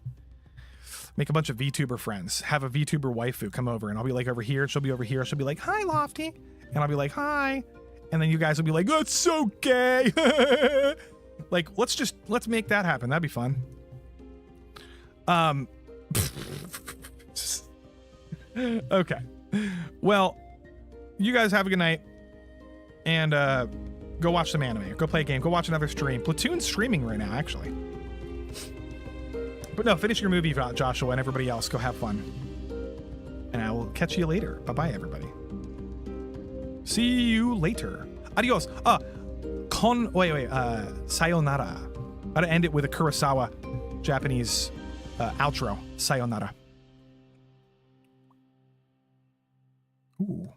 Make a bunch of VTuber friends. Have a VTuber waifu come over, and I'll be over here, and she'll be over here. She'll be like, "Hi, Lofty." And I'll be like, "Hi." And then you guys will be like, "That's so gay." Let's make that happen. That'd be fun. Okay. Well, you guys have a good night. And go watch some anime. Go play a game. Go watch another stream. Platoon's streaming right now, actually. But no, finish your movie, Joshua, and everybody else. Go have fun. And I will catch you later. Bye-bye, everybody. See you later. Adios. Sayonara. I gotta end it with a Kurosawa Japanese outro. Sayonara. Ooh.